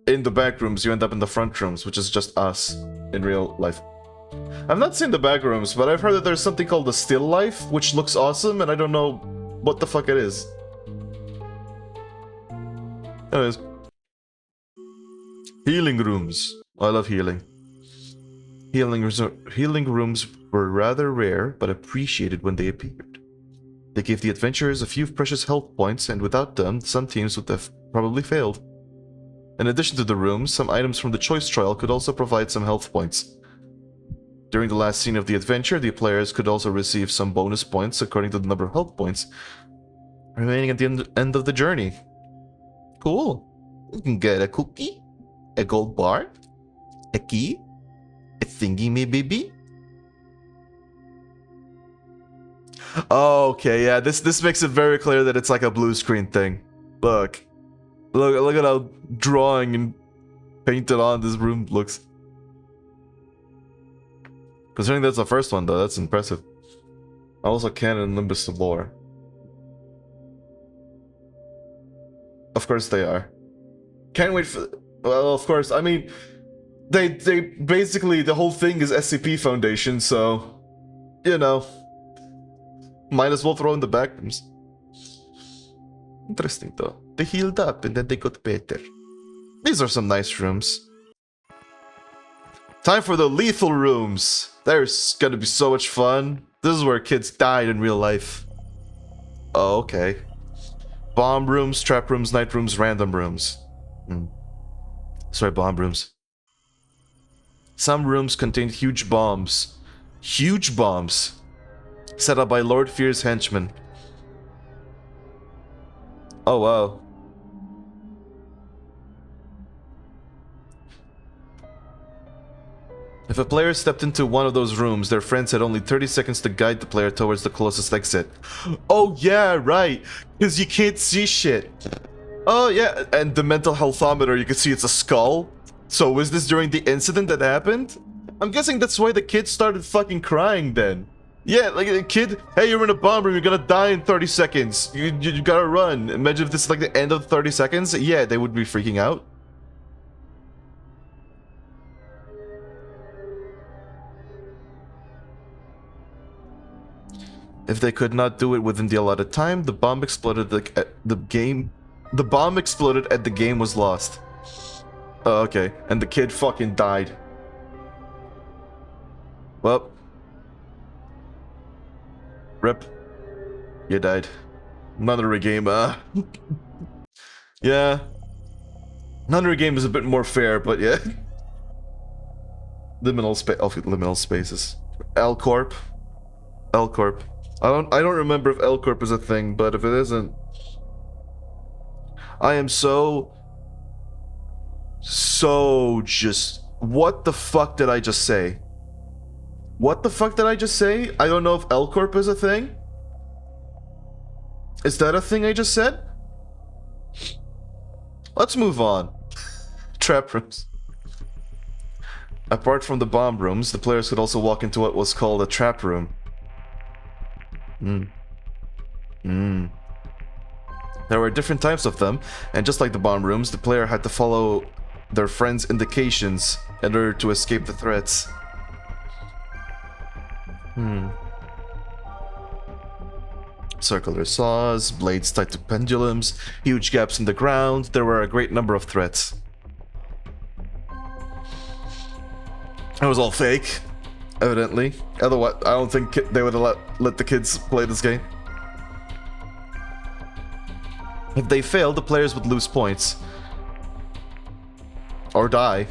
in the back rooms, you end up in the front rooms, which is just us in real life. I've not seen the back rooms, but I've heard that there's something called the still life, which looks awesome, and I don't know what the fuck it is. Anyways. Healing rooms. I love healing. Healing rooms were rather rare, but appreciated when they appeared. They gave the adventurers a few precious health points, and without them, some teams would have probably failed. In addition to the rooms, some items from the choice trial could also provide some health points. During the last scene of the adventure, the players could also receive some bonus points according to the number of health points remaining at the end of the journey. Cool. You can get a cookie, a gold bar, a key, a thingy maybe. Okay, yeah, this makes it very clear that it's like a blue screen thing. Look at how drawing and painted on this room looks. Considering that's the first one though, that's impressive. Also canon and Nimbus of lore. Of course they are. Can't wait for... Well, of course, I mean... They basically, the whole thing is SCP Foundation, so... You know... Might as well throw in the back rooms. Interesting though. They healed up and then they got better. These are some nice rooms. Time for the lethal rooms. There's gonna be so much fun. This is where kids died in real life. Oh, okay. Bomb rooms, trap rooms, night rooms, random rooms. Sorry, bomb rooms. Some rooms contained huge bombs. Huge bombs. Set up by Lord Fear's henchmen. Oh, wow. If a player stepped into one of those rooms, their friends had only 30 seconds to guide the player towards the closest exit. Oh yeah, right. Because you can't see shit. Oh yeah, and the mental healthometer, you can see it's a skull. So was this during the incident that happened? I'm guessing that's why the kid started fucking crying then. Yeah, like a kid, hey, you're in a bomb room, you're gonna die in 30 seconds. You gotta run. Imagine if this is like the end of 30 seconds. Yeah, they would be freaking out. If they could not do it within the allotted time, the bomb exploded the bomb exploded and the game was lost. Oh, okay. And the kid fucking died. Well. Rip. You died. Another game, yeah. Another game is a bit more fair, but yeah. Liminal spaces. L Corp. L Corp. I don't remember if L Corp is a thing, but if it isn't, I am so just, what the fuck did I just say? What the fuck did I just say? I don't know if L Corp is a thing. Is that a thing I just said? Let's move on. Trap rooms. Apart from the bomb rooms, the players could also walk into what was called a trap room. There were different types of them, and just like the bomb rooms, the player had to follow their friends' indications in order to escape the threats. Circular saws, blades tied to pendulums, huge gaps in the ground. There were a great number of threats. It was all fake, evidently. Otherwise, I don't think they would have let the kids play this game. If they failed, the players would lose points. Or die,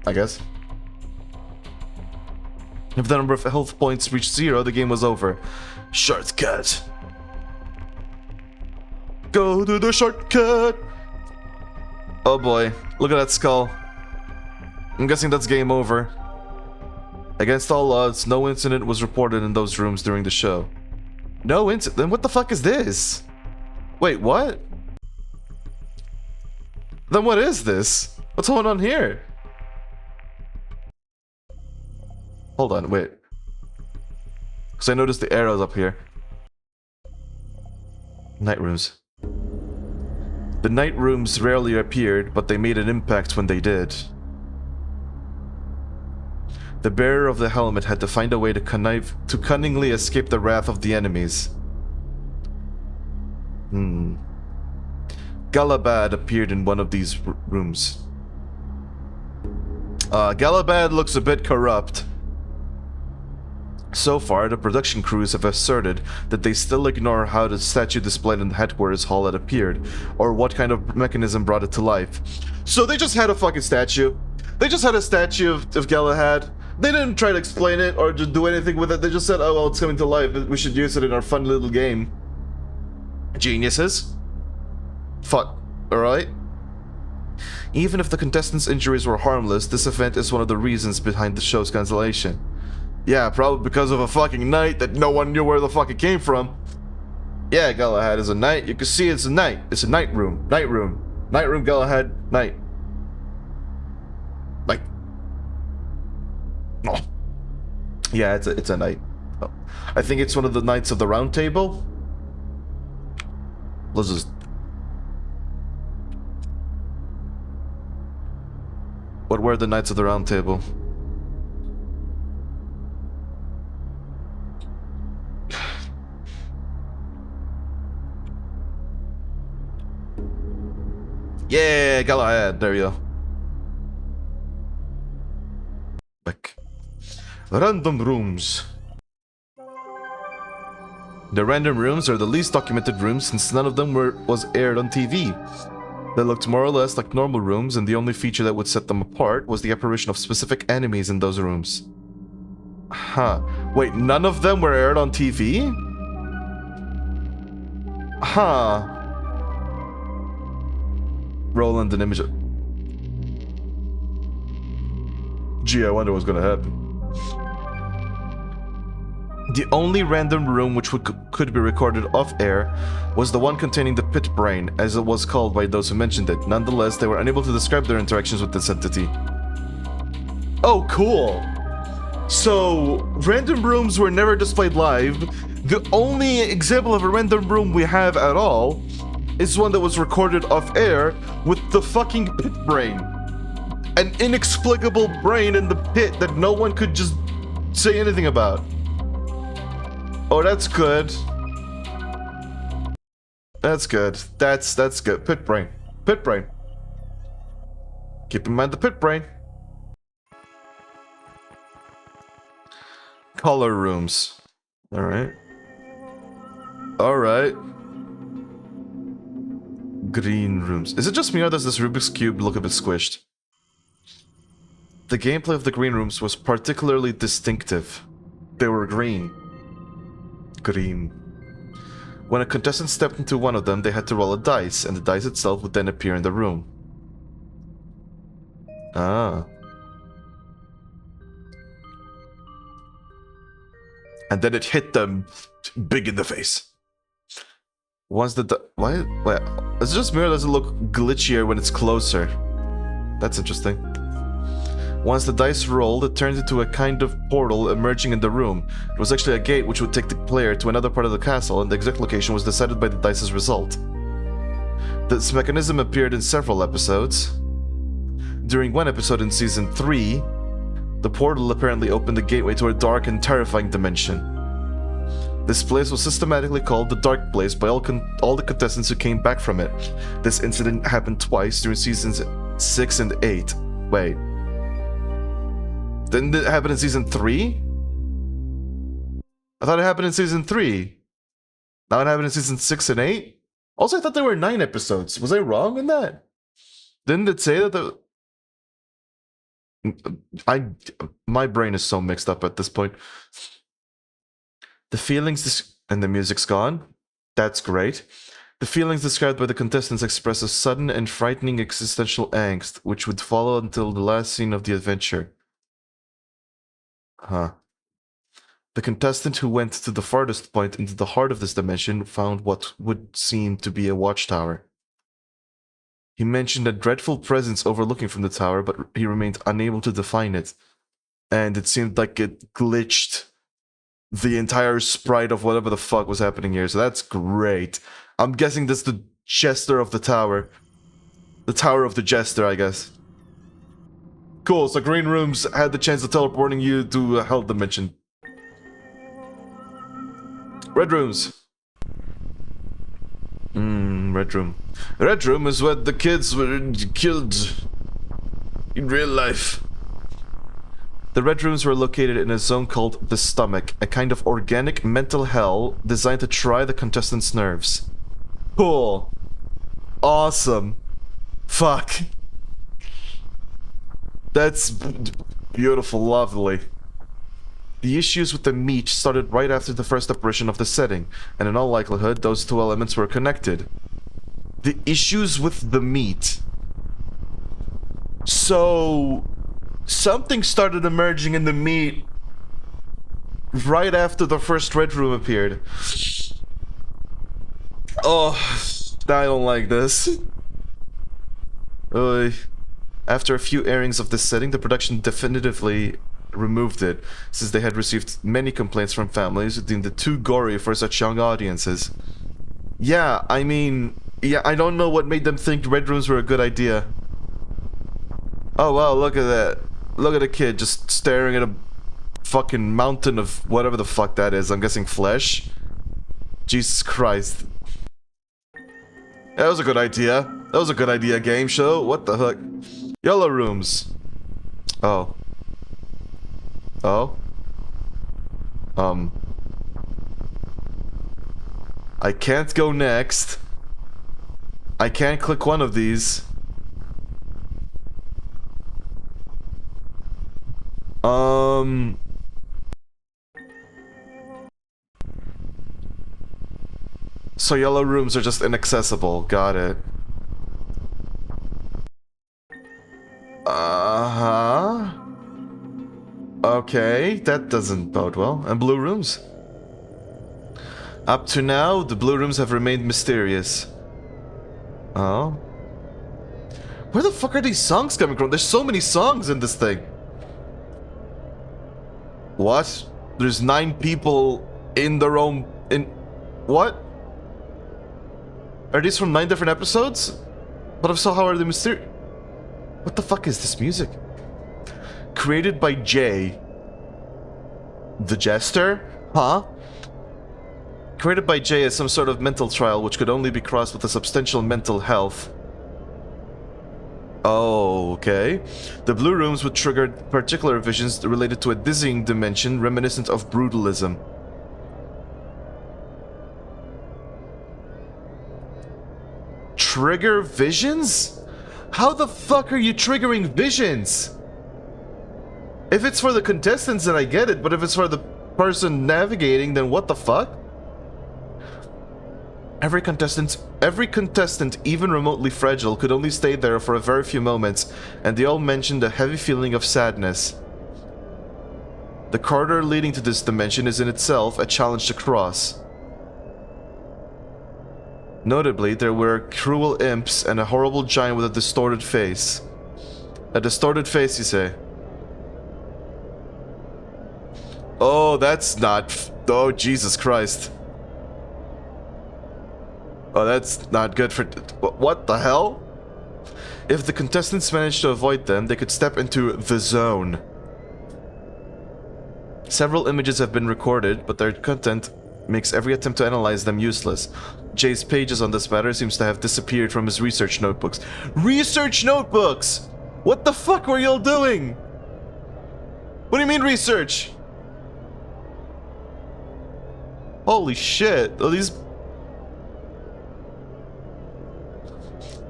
I guess. If the number of health points reached 0, the game was over. Shortcut. Go to the shortcut! Oh boy, look at that skull. I'm guessing that's game over. Against all odds, no incident was reported in those rooms during the show. No incident? Then what the fuck is this? Wait, what? Then what is this? What's going on here? Hold on, wait. Because I noticed the arrows up here. Night rooms. The night rooms rarely appeared, but they made an impact when they did. The bearer of the helmet had to find a way to cunningly escape the wrath of the enemies. Galabad appeared in one of these rooms. Galabad looks a bit corrupt. So far, the production crews have asserted that they still ignore how the statue displayed in the headquarters hall had appeared, or what kind of mechanism brought it to life. So they just had a fucking statue. They just had a statue of Galahad. They didn't try to explain it or just do anything with it. They just said, oh well, it's coming to life. We should use it in our fun little game. Geniuses. Fuck. Alright? Even if the contestants' injuries were harmless, this event is one of the reasons behind the show's cancellation. Yeah, probably because of a fucking knight that no one knew where the fuck it came from. Yeah, Galahad is a knight. You can see it's a knight. It's a night room. Night room. Night room, Galahad, knight. Like... Oh. Yeah, it's a knight. Oh. I think it's one of the Knights of the Round Table. Let's just... What were the Knights of the Round Table? Yeah, Galahad, there you go. Back. Random rooms. The random rooms are the least documented rooms since none of them was aired on TV. They looked more or less like normal rooms, and the only feature that would set them apart was the apparition of specific enemies in those rooms. Huh. Wait, none of them were aired on TV? Huh. Roland an image of... Gee, I wonder what's gonna happen. The only random room which could be recorded off-air was the one containing the pit brain, as it was called by those who mentioned it. Nonetheless, they were unable to describe their interactions with this entity. Oh, cool! So, random rooms were never displayed live. The only example of a random room we have at all is one that was recorded off-air with the fucking pit brain. An inexplicable brain in the pit that no one could just say anything about. Oh, that's good. That's good. That's good. Pit brain. Pit brain. Keep in mind the pit brain. Color rooms. Alright. Alright. Green rooms. Is it just me or does this Rubik's Cube look a bit squished? The gameplay of the green rooms was particularly distinctive. They were green. Green. When a contestant stepped into one of them, they had to roll a dice, and the dice itself would then appear in the room. Ah. And then it hit them big in the face. Once the why? Is it just me or does it look glitchier when it's closer? That's interesting. Once the dice rolled, it turned into a kind of portal emerging in the room. It was actually a gate which would take the player to another part of the castle, and the exact location was decided by the dice's result. This mechanism appeared in several episodes. During one episode in Season 3, the portal apparently opened the gateway to a dark and terrifying dimension. This place was systematically called the Dark Place by all the contestants who came back from it. This incident happened twice during Seasons 6 and 8. Wait. Didn't it happen in Season 3? I thought it happened in Season 3. Now it happened in Season 6 and 8? Also, I thought there were 9 episodes. Was I wrong in that? Didn't it say that the... My brain is so mixed up at this point. The feelings... And the music's gone. That's great. The feelings described by the contestants express a sudden and frightening existential angst, which would follow until the last scene of the adventure. Huh. The contestant who went to the farthest point into the heart of this dimension found what would seem to be a watchtower. He mentioned a dreadful presence overlooking from the tower, but he remained unable to define it. And it seemed like it glitched the entire sprite of whatever the fuck was happening here, so that's great. I'm guessing this is the Jester of the tower. The Tower of the Jester, I guess. Cool, so green rooms had the chance of teleporting you to a hell dimension. Red rooms. Red room. Red room is where the kids were killed in real life. The red rooms were located in a zone called the stomach, a kind of organic mental hell designed to try the contestants' nerves. Cool. Awesome. Fuck. That's beautiful, lovely. The issues with the meat started right after the first apparition of the setting, and in all likelihood, those two elements were connected. The issues with the meat. So, something started emerging in the meat right after the first red room appeared. Oh, I don't like this. After a few airings of this setting, the production definitively removed it, since they had received many complaints from families who deemed it too gory for such young audiences. Yeah, I mean, I don't know what made them think red rooms were a good idea. Oh wow, look at that. Look at a kid just staring at a fucking mountain of whatever the fuck that is. I'm guessing flesh. Jesus Christ. That was a good idea. That was a good idea, game show. What the heck? Yellow rooms. Oh. Oh? I can't go next. I can't click one of these. So yellow rooms are just inaccessible. Got it. Uh-huh. Okay. Okay, that doesn't bode well. And blue rooms. Up to now, the blue rooms have remained mysterious. Oh. Where the fuck are these songs coming from? There's so many songs in this thing. What? There's 9 people in the room. In what? Are these from 9 different episodes? But if so, how are they mysterious? What the fuck is this music? Created by Jay. The Jester? Huh? Created by Jay as some sort of mental trial which could only be crossed with a substantial mental health. Oh, okay. The blue rooms would trigger particular visions related to a dizzying dimension reminiscent of brutalism. Trigger visions? How the fuck are you triggering visions? If it's for the contestants, then I get it, but if it's for the person navigating, then what the fuck? Every contestant, even remotely fragile, could only stay there for a very few moments, and they all mentioned a heavy feeling of sadness. The corridor leading to this dimension is in itself a challenge to cross. Notably, there were cruel imps and a horrible giant with a distorted face. A distorted face, you say? Oh, that's not... Oh, Jesus Christ. Oh, that's not good for... What the hell? If the contestants managed to avoid them, they could step into the zone. Several images have been recorded, but their content makes every attempt to analyze them useless. Jay's pages on this matter seems to have disappeared from his research notebooks. Research notebooks?! What the fuck were y'all doing? What do you mean research? Holy shit. Are these...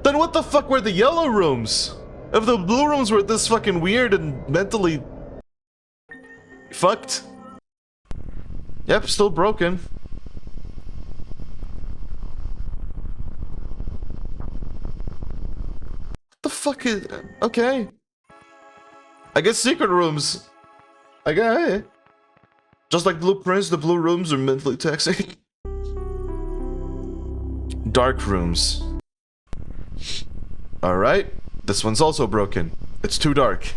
Then what the fuck were the yellow rooms? If the blue rooms were this fucking weird and mentally... fucked. Yep, still broken. What the fuck is... Okay. I guess secret rooms. I guess... Just like blueprints, the blue rooms are mentally taxing. Dark rooms. Alright. This one's also broken. It's too dark.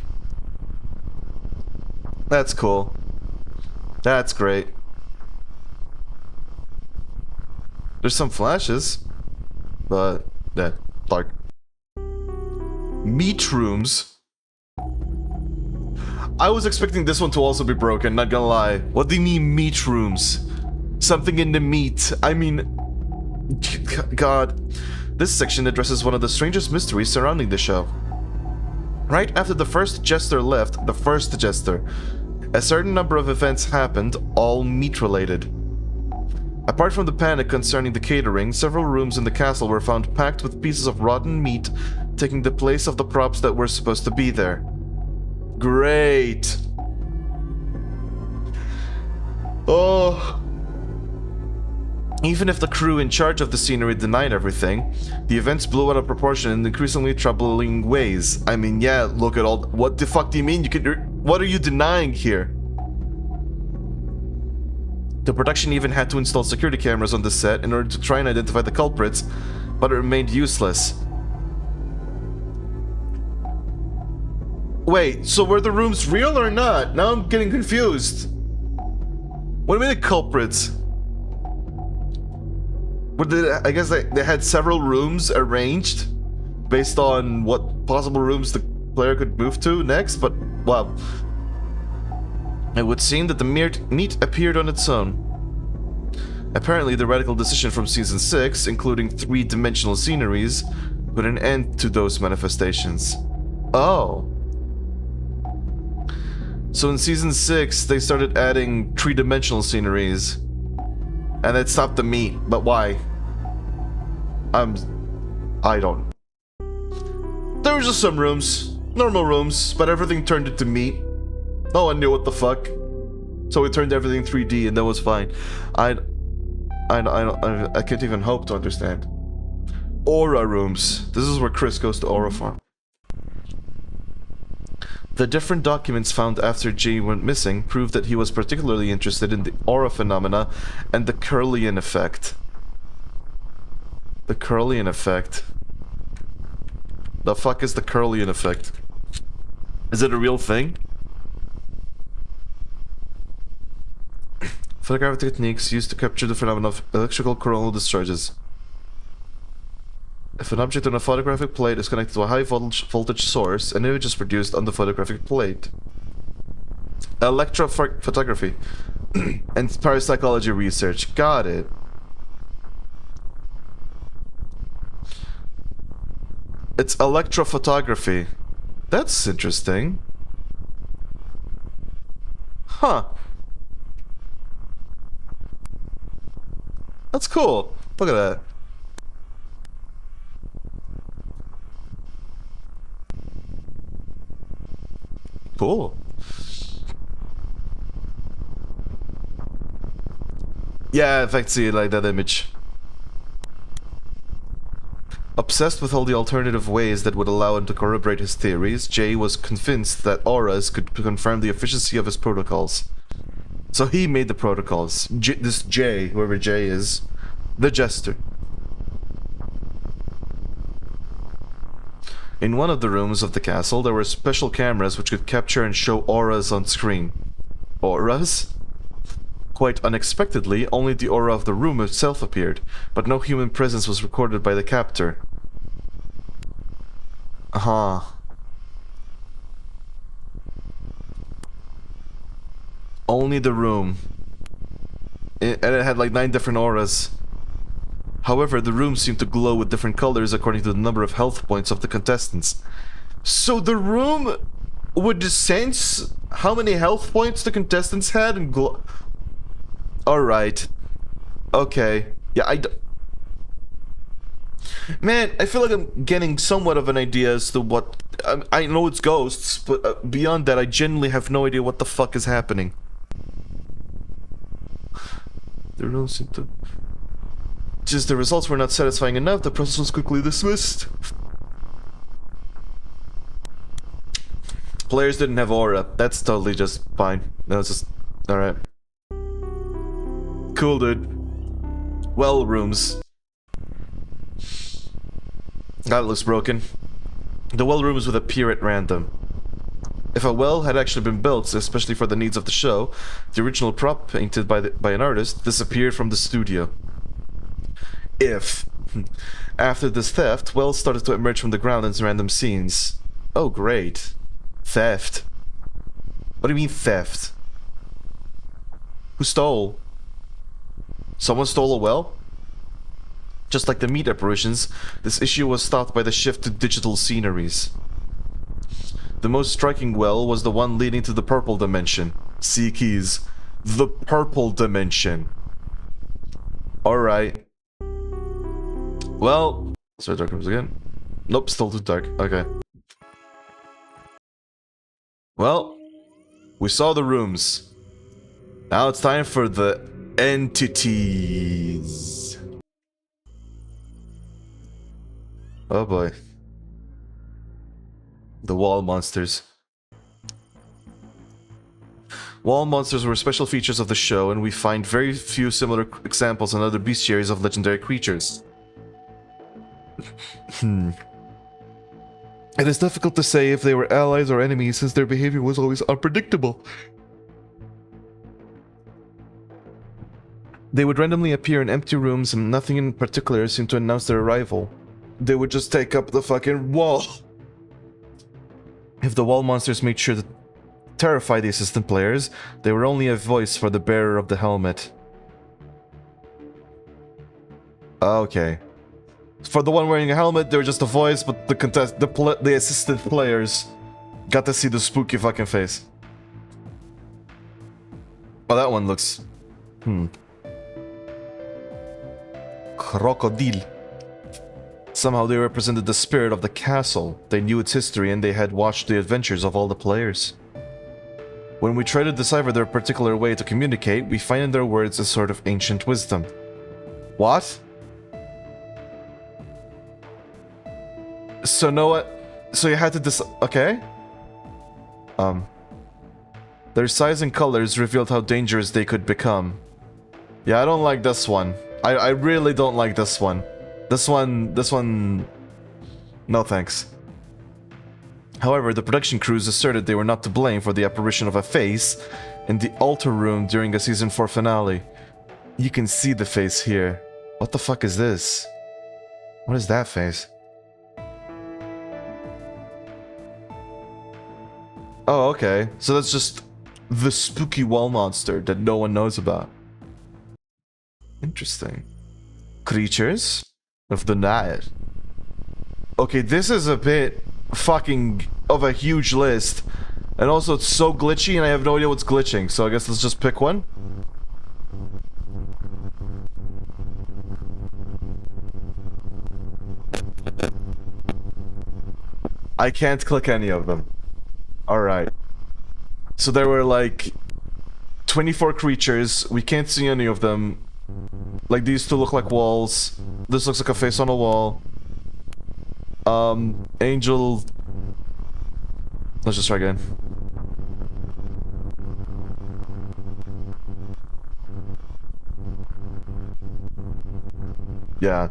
That's cool. That's great. There's some flashes. But... yeah, dark. Meat rooms. I was expecting this one to also be broken, not gonna lie. What do you mean meat rooms? Something in the meat. I mean... God. This section addresses one of the strangest mysteries surrounding the show. Right after the first jester left, a certain number of events happened, all meat-related. Apart from the panic concerning the catering, several rooms in the castle were found packed with pieces of rotten meat, taking the place of the props that were supposed to be there. Great! Oh... Even if the crew in charge of the scenery denied everything, the events blew out of proportion in increasingly troubling ways. I mean, yeah, look at all... What the fuck do you mean? What are you denying here? The production even had to install security cameras on the set in order to try and identify the culprits, but it remained useless. Wait, so were the rooms real or not? Now I'm getting confused. What do you mean the culprits? I guess they had several rooms arranged based on what possible rooms the player could move to next, but, well... It would seem that the meat appeared on its own. Apparently, the radical decision from Season 6, including 3-dimensional sceneries, put an end to those manifestations. Oh. So in Season 6, they started adding 3-dimensional sceneries. And it stopped the meat, but why? I don't... There was just some rooms, normal rooms, but everything turned into meat. No one knew what the fuck. So we turned everything 3D and that was fine. I can't even hope to understand. Aura rooms. This is where Chris goes to Aura Farm. The different documents found after Jay went missing prove that he was particularly interested in the aura phenomena and the Curlian effect. The Curlian effect. The fuck is the Curlian effect? Is it a real thing? Photographic techniques used to capture the phenomenon of electrical coronal discharges. If an object on a photographic plate is connected to a high voltage source, an image is produced on the photographic plate. Electrophotography and parapsychology research. Got it. It's electrophotography. That's interesting. Huh. That's cool. Look at that. Cool. Yeah, in fact, see, like that image. Obsessed with all the alternative ways that would allow him to corroborate his theories, Jay was convinced that auras could confirm the efficiency of his protocols. So he made the protocols. This Jay, whoever Jay is, the Jester. In one of the rooms of the castle, there were special cameras which could capture and show auras on screen. Auras? Quite unexpectedly, only the aura of the room itself appeared, but no human presence was recorded by the captor. Only the room. And it had like 9 different auras. However, the room seemed to glow with different colors according to the number of health points of the contestants. So the room would sense how many health points the contestants had and glow. Alright. Okay. Yeah, Man, I feel like I'm getting somewhat of an idea as to what... I know it's ghosts, but beyond that, I genuinely have no idea what the fuck is happening. The room seemed to... Just the results were not satisfying enough, the process was quickly dismissed. Players didn't have aura. That's totally just fine. That was just... Alright. Cool, dude. Well, rooms. That looks broken. The well rooms would appear at random. If a well had actually been built, especially for the needs of the show, the original prop painted by an artist disappeared from the studio. If, after this theft, wells started to emerge from the ground in random scenes. Oh, great. Theft. What do you mean, theft? Who stole? Someone stole a well? Just like the meat apparitions, this issue was stopped by the shift to digital sceneries. The most striking well was the one leading to the purple dimension. See keys. The purple dimension. Alright. Well, sorry, dark rooms again. Nope, still too dark. Okay. Well, we saw the rooms. Now it's time for the entities. Oh boy. The wall monsters. Wall monsters were special features of the show, and we find very few similar examples in other bestiaries of legendary creatures. It is difficult to say if they were allies or enemies since their behavior was always unpredictable. They would randomly appear in empty rooms and nothing in particular seemed to announce their arrival. They would just take up the fucking wall. If the wall monsters made sure to terrify the assistant players, they were only a voice for the bearer of the helmet. Okay. For the one wearing a helmet, they were just a voice, but the assistant players got to see the spooky fucking face. Oh, that one looks... Crocodile. Somehow they represented the spirit of the castle. They knew its history and they had watched the adventures of all the players. When we try to decipher their particular way to communicate, we find in their words a sort of ancient wisdom. What? So know what? So you had to okay? Their size and colors revealed how dangerous they could become. Yeah, I don't like this one. I really don't like this one. This one... No thanks. However, the production crews asserted they were not to blame for the apparition of a face in the altar room during a season 4 finale. You can see the face here. What the fuck is this? What is that face? Oh, okay. So that's just the spooky wall monster that no one knows about. Interesting. Creatures of the night. Okay, this is a bit fucking of a huge list. And also it's so glitchy and I have no idea what's glitching. So I guess let's just pick one. I can't click any of them. Alright. So there were like 24 creatures. We can't see any of them. Like these two look like walls. This looks like a face on a wall. Angel. Let's just try again. Yeah.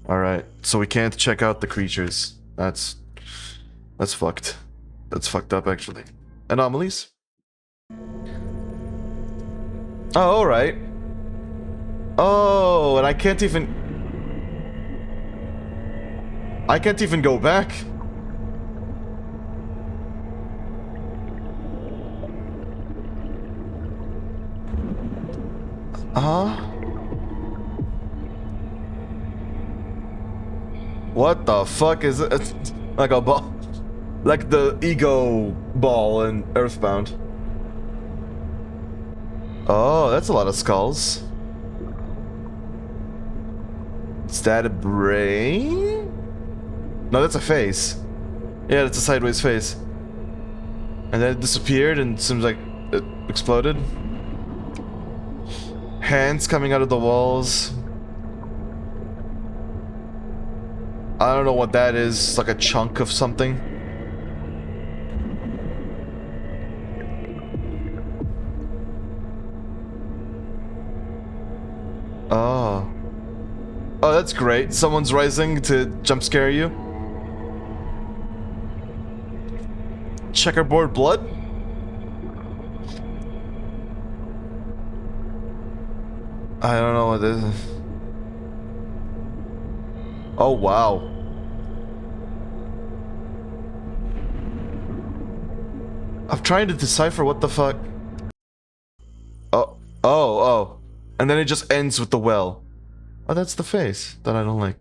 Alright. So we can't check out the creatures. That's fucked. That's fucked up, actually. Anomalies? Oh, alright. Oh, and I can't even go back. What the fuck is it? Like a ball. Like the ego ball in Earthbound. Oh, that's a lot of skulls. Is that a brain? No, that's a face. Yeah, that's a sideways face. And then it disappeared and seems like it exploded. Hands coming out of the walls. I don't know what that is. It's like a chunk of something. Oh. Oh, that's great. Someone's rising to jump scare you. Checkerboard blood? I don't know what this is. Oh, wow. I'm trying to decipher what the fuck. Oh. And then it just ends with the well. Oh, that's the face that I don't like.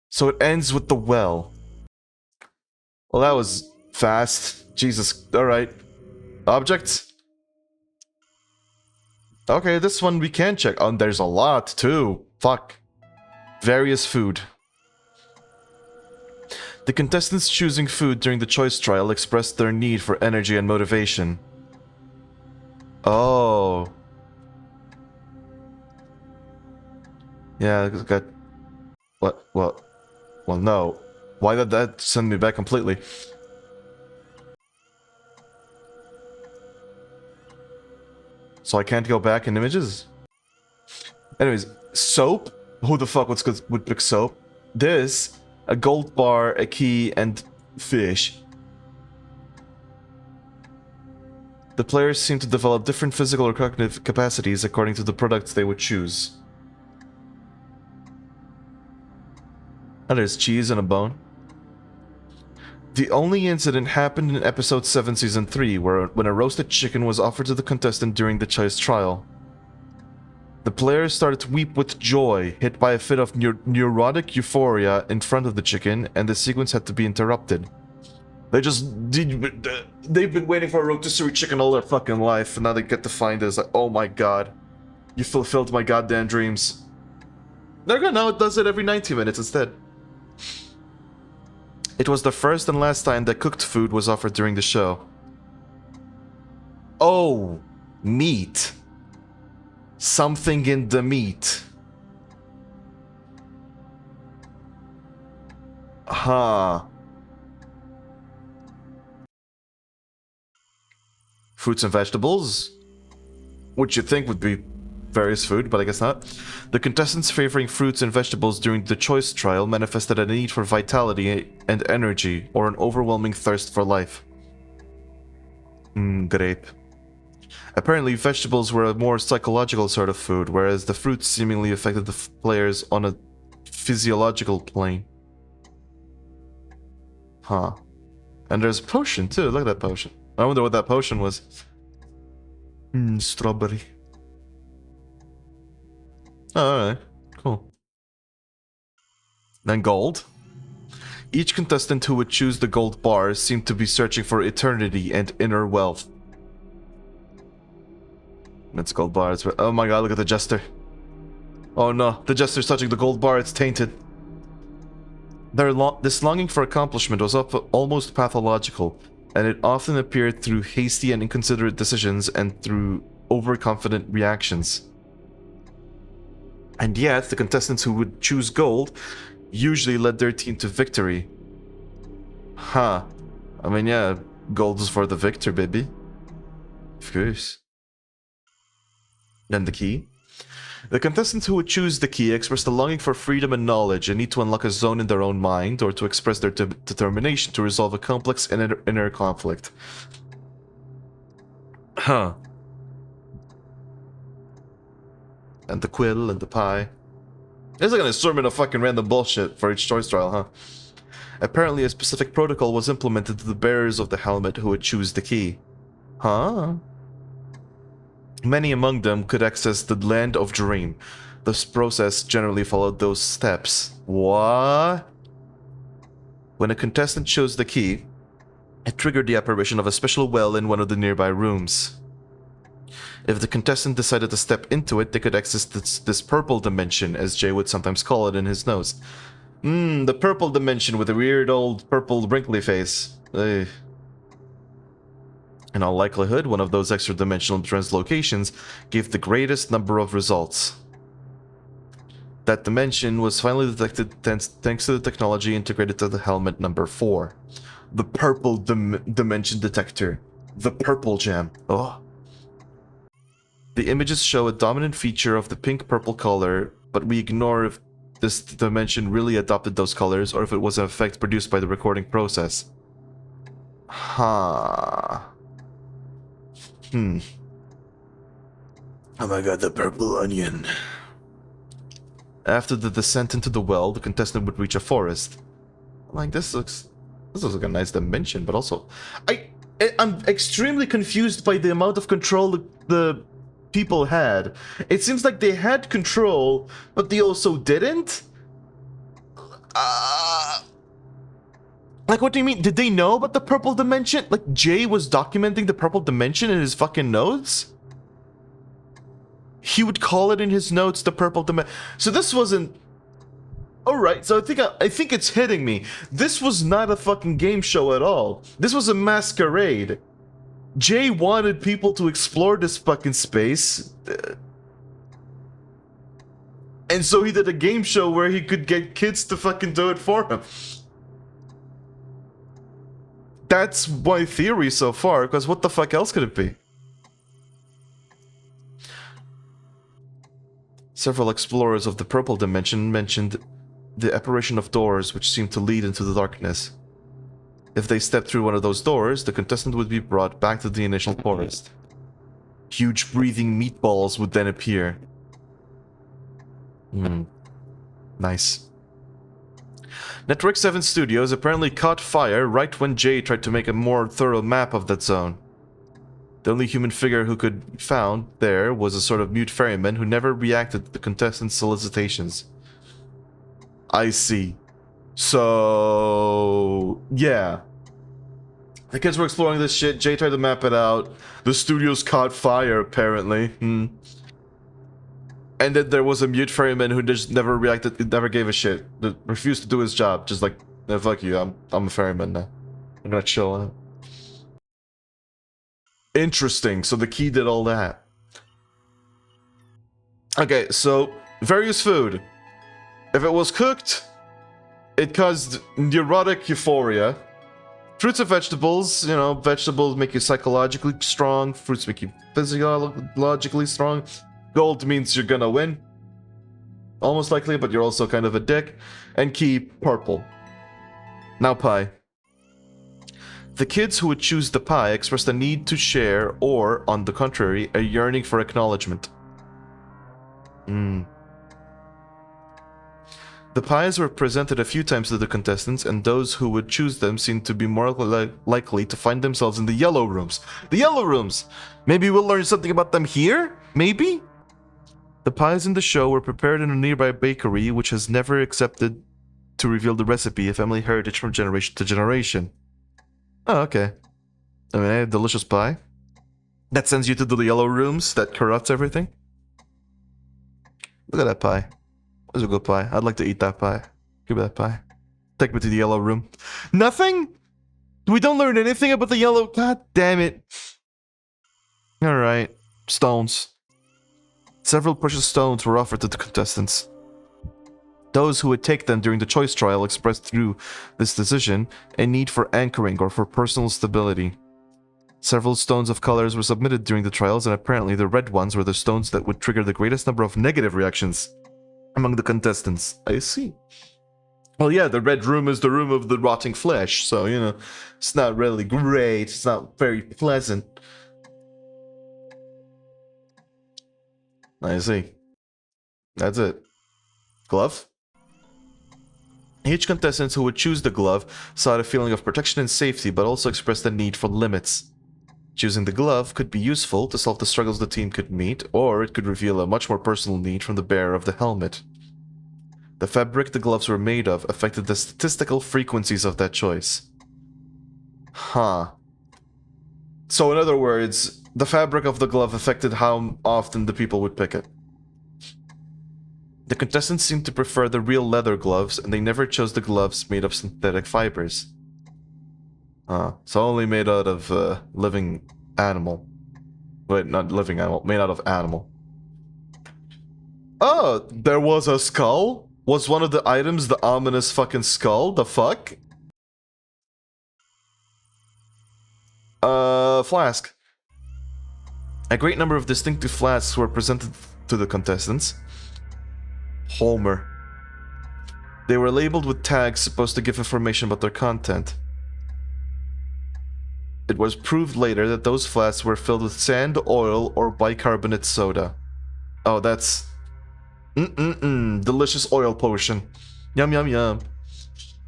So it ends with the well. Well, that was fast. Jesus. Alright. Objects? Okay, this one we can check. Oh, there's a lot, too. Fuck. Various food. The contestants choosing food during the choice trial expressed their need for energy and motivation. Oh. Yeah, got... What? Well, no. Why did that send me back completely? So I can't go back in images? Anyways, soap? Who the fuck would pick soap? This... A gold bar, a key, and fish. The players seem to develop different physical or cognitive capacities according to the products they would choose. And there's cheese and a bone. The only incident happened in episode 7 season 3, when a roasted chicken was offered to the contestant during the choice trial. The players started to weep with joy, hit by a fit of neurotic euphoria in front of the chicken, and the sequence had to be interrupted. They've been waiting for a rotisserie chicken all their fucking life, and now they get to find this. Like, oh my god. You fulfilled my goddamn dreams. There you go, now it does it every 90 minutes instead. It was the first and last time that cooked food was offered during the show. Oh, meat. Something in the meat. Huh. Fruits and vegetables, which you'd think would be various food, but I guess not. The contestants favoring fruits and vegetables during the choice trial manifested a need for vitality and energy, or an overwhelming thirst for life. Grape. Apparently, vegetables were a more psychological sort of food, whereas the fruits seemingly affected the players on a physiological plane. Huh. And there's a potion too, look at that potion. I wonder what that potion was. Strawberry. Oh, alright. Cool. Then gold. Each contestant who would choose the gold bar seemed to be searching for eternity and inner wealth. That's gold bars. Oh my god, look at the jester. Oh no, the jester's touching the gold bar, it's tainted. This longing for accomplishment was almost pathological, and it often appeared through hasty and inconsiderate decisions and through overconfident reactions. And yet, the contestants who would choose gold usually led their team to victory. Huh. I mean, yeah, gold is for the victor, baby. Of course. Then the key. The contestants who would choose the key expressed a longing for freedom and knowledge, and need to unlock a zone in their own mind, or to express their determination to resolve a complex inner conflict. Huh. And the quill and the pie. It's like an assortment of fucking random bullshit for each choice trial, huh? Apparently a specific protocol was implemented to the bearers of the helmet who would choose the key. Huh? Many among them could access the Land of Dream. This process generally followed those steps. What? When a contestant chose the key, it triggered the apparition of a special well in one of the nearby rooms. If the contestant decided to step into it, they could access this purple dimension, as Jay would sometimes call it in his notes. The purple dimension with a weird old purple wrinkly face. Ugh. In all likelihood, one of those extra-dimensional translocations gave the greatest number of results. That dimension was finally detected thanks to the technology integrated to the helmet number 4. The purple dimension detector. The purple gem. Oh. The images show a dominant feature of the pink-purple color, but we ignore if this dimension really adopted those colors or if it was an effect produced by the recording process. Huh. Oh my god, the purple onion. After the descent into the well, the contestant would reach a forest. Like, this looks like a nice dimension, but also... I'm extremely confused by the amount of control the people had. It seems like they had control, but they also didn't? Like, what do you mean? Did they know about the purple dimension? Like, Jay was documenting the purple dimension in his fucking notes? He would call it in his notes the purple dimension. So this wasn't... Alright, so I think it's hitting me. This was not a fucking game show at all. This was a masquerade. Jay wanted people to explore this fucking space. And so he did a game show where he could get kids to fucking do it for him. That's my theory so far, because what the fuck else could it be? Several explorers of the purple dimension mentioned the apparition of doors which seemed to lead into the darkness. If they stepped through one of those doors, the contestant would be brought back to the initial forest. Huge breathing meatballs would then appear. Nice. Network 7 Studios apparently caught fire right when Jay tried to make a more thorough map of that zone. The only human figure who could be found there was a sort of mute ferryman who never reacted to the contestants' solicitations. I see. So... yeah. The kids were exploring this shit, Jay tried to map it out. The studios caught fire, apparently. And then there was a mute ferryman who just never reacted, never gave a shit. Refused to do his job, just like, no, fuck you, I'm a ferryman now. I'm gonna chill out. Interesting, so the key did all that. Okay, so, various food. If it was cooked, It caused neurotic euphoria. Fruits and vegetables, you know, vegetables make you psychologically strong. Fruits make you physiologically strong. Gold means you're gonna win. Almost likely, but you're also kind of a dick. And key, purple. Now pie. The kids who would choose the pie expressed a need to share or, on the contrary, a yearning for acknowledgement. The pies were presented a few times to the contestants, and those who would choose them seemed to be more likely to find themselves in the yellow rooms. The yellow rooms! Maybe we'll learn something about them here? Maybe? The pies in the show were prepared in a nearby bakery, which has never accepted to reveal the recipe, a family heritage from generation to generation. Oh, okay. I mean, a delicious pie. That sends you to the yellow rooms that corrupts everything. Look at that pie. That's a good pie. I'd like to eat that pie. Give me that pie. Take me to the yellow room. Nothing? We don't learn anything about the yellow... God damn it. Alright. Stones. Several precious stones were offered to the contestants. Those who would take them during the choice trial expressed through this decision a need for anchoring or for personal stability. Several stones of colors were submitted during the trials, and apparently the red ones were the stones that would trigger the greatest number of negative reactions among the contestants. I see. Well, yeah, the red room is the room of the rotting flesh, so, you know, it's not really great. It's not very pleasant. I see. That's it. Glove? Each contestant who would choose the glove sought a feeling of protection and safety, but also expressed a need for limits. Choosing the glove could be useful to solve the struggles the team could meet, or it could reveal a much more personal need from the bearer of the helmet. The fabric the gloves were made of affected the statistical frequencies of that choice. Huh. So in other words, the fabric of the glove affected how often the people would pick it. The contestants seemed to prefer the real leather gloves, and they never chose the gloves made of synthetic fibers. So only made out of living animal. Wait, not living animal, made out of animal. Oh, there was a skull? Was one of the items the ominous fucking skull? The fuck? Flask. A great number of distinctive flasks were presented to the contestants. Homer. They were labeled with tags supposed to give information about their content. It was proved later that those flasks were filled with sand, oil, or bicarbonate soda. Oh, that's... delicious oil potion. Yum, yum, yum.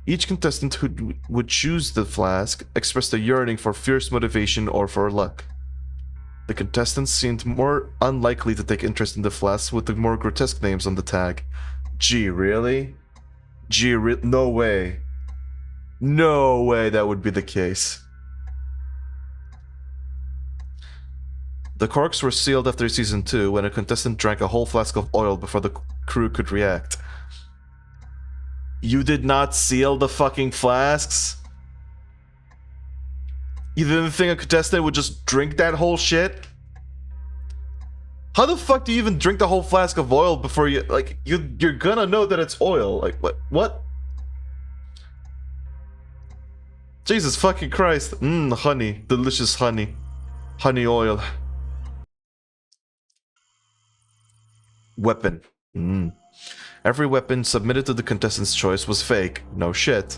Each contestant who would choose the flask expressed a yearning for fierce motivation or for luck. The contestants seemed more unlikely to take interest in the flasks with the more grotesque names on the tag. Gee, really? No way. No way that would be the case. The corks were sealed after season 2 when a contestant drank a whole flask of oil before the crew could react. You did not seal the fucking flasks? You didn't think a contestant would just drink that whole shit? How the fuck do you even drink the whole flask of oil before you, like, you're gonna know that it's oil? Like, what? Jesus fucking Christ. Honey. Delicious honey. Honey oil. Weapon. Every weapon submitted to the contestant's choice was fake. No shit.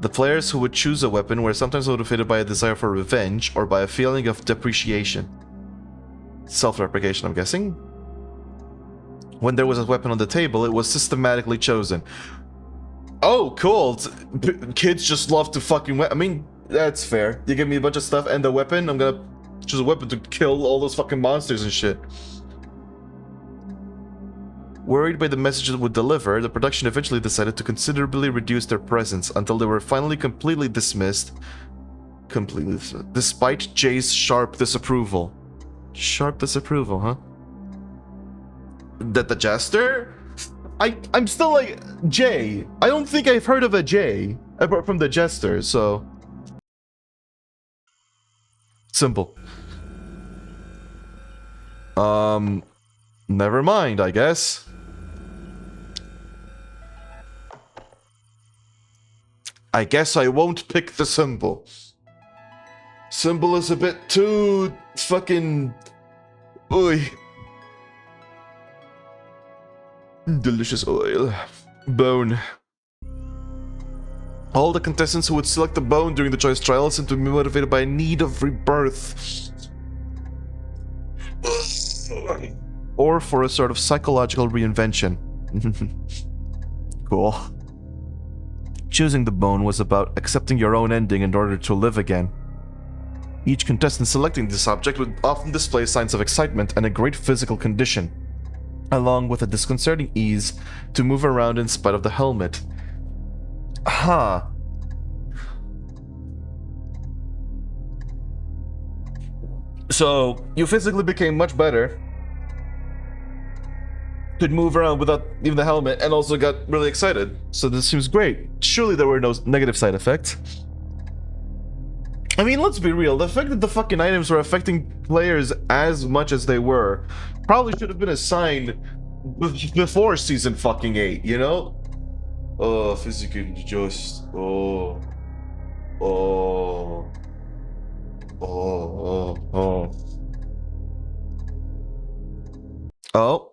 The players who would choose a weapon were sometimes motivated by a desire for revenge or by a feeling of depreciation. Self-replication, I'm guessing? When there was a weapon on the table, it was systematically chosen. Oh, cool. Kids just love to fucking... I mean, that's fair. You give me a bunch of stuff and a weapon, I'm gonna choose a weapon to kill all those fucking monsters and shit. Worried by the message it would deliver, the production eventually decided to considerably reduce their presence until they were finally completely dismissed. Despite Jay's sharp disapproval. Sharp disapproval, huh? That the jester? I'm still like, Jay. I don't think I've heard of a Jay, apart from the jester, so... Simple. Never mind, I guess. I guess I won't pick the symbol. Symbol is a bit too fucking... Oy. Delicious oil. Bone. All the contestants who would select the bone during the choice trial seem to be motivated by a need of rebirth. Or for a sort of psychological reinvention. Cool. Choosing the bone was about accepting your own ending in order to live again. Each contestant selecting this object would often display signs of excitement and a great physical condition, along with a disconcerting ease to move around in spite of the helmet. Huh. So, you physically became much better, could move around without even the helmet, and also got really excited. So this seems great. Surely there were no negative side effects. I mean, let's be real. The fact that the fucking items were affecting players as much as they were probably should have been a sign before season fucking 8, you know? Oh, physical just... Oh. Oh. Oh. Oh. Oh.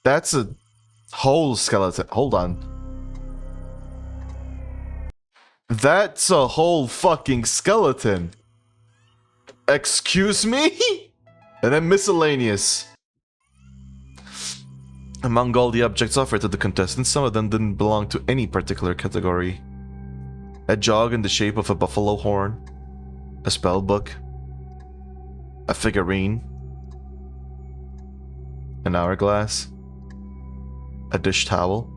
That's a whole skeleton. Hold on. That's a whole fucking skeleton. Excuse me? And then miscellaneous. Among all the objects offered to the contestants, some of them didn't belong to any particular category. A jog in the shape of a buffalo horn, a spell book, a figurine, an hourglass, a dish towel,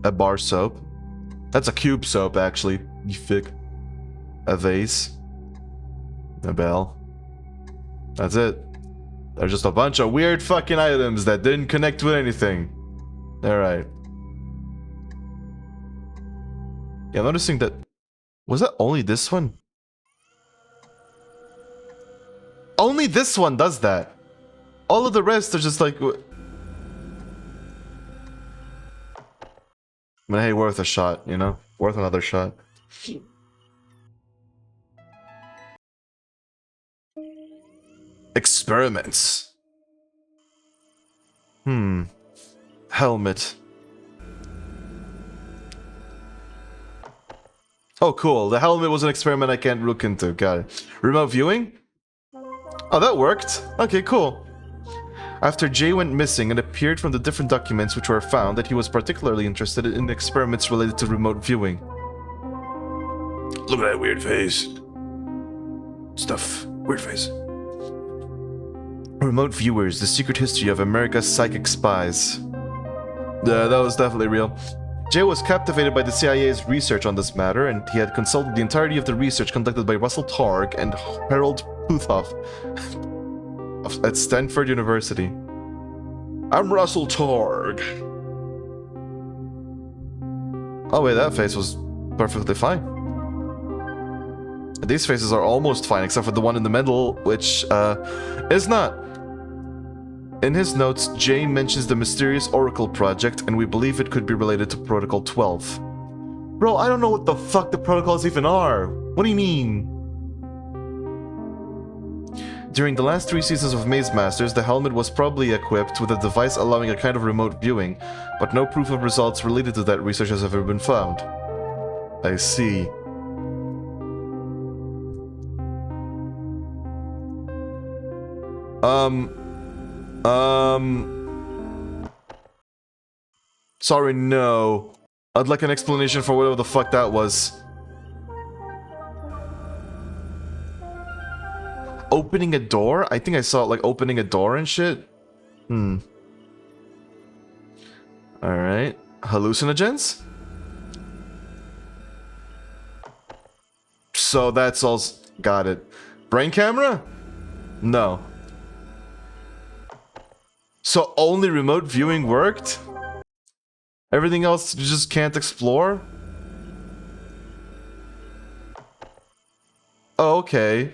a bar soap. That's a cube soap, actually, you fig. A vase, a bell. That's it. There's just a bunch of weird fucking items that didn't connect with anything. Alright. Yeah, I'm noticing that... Was that only this one? Only this one does that. All of the rest are just like... I mean, hey, worth a shot, you know? Worth another shot. Experiments. Helmet. Oh, cool. The helmet was an experiment I can't look into. Got it. Remote viewing? Oh, that worked. Okay, cool. After Jay went missing, it appeared from the different documents which were found that he was particularly interested in experiments related to remote viewing. Look at that weird face. Stuff. Weird face. Remote Viewers, The Secret History of America's Psychic Spies. Yeah, that was definitely real. Jay was captivated by the CIA's research on this matter, and he had consulted the entirety of the research conducted by Russell Targ and Harold Puthoff at Stanford University. I'm Russell Targ. Oh wait, that face was perfectly fine. These faces are almost fine, except for the one in the middle, which, is not. In his notes, Jay mentions the mysterious Oracle project, and we believe it could be related to Protocol 12. Bro, I don't know what the fuck the protocols even are. What do you mean? During the last 3 seasons of Maze Masters, the helmet was probably equipped with a device allowing a kind of remote viewing, but no proof of results related to that research has ever been found. I see. Sorry, no. I'd like an explanation for whatever the fuck that was. Opening a door? I think I saw it like opening a door and shit. Alright. Hallucinogens? So that's all... Got it. Brain camera? No. So only remote viewing worked? Everything else you just can't explore? Oh, okay.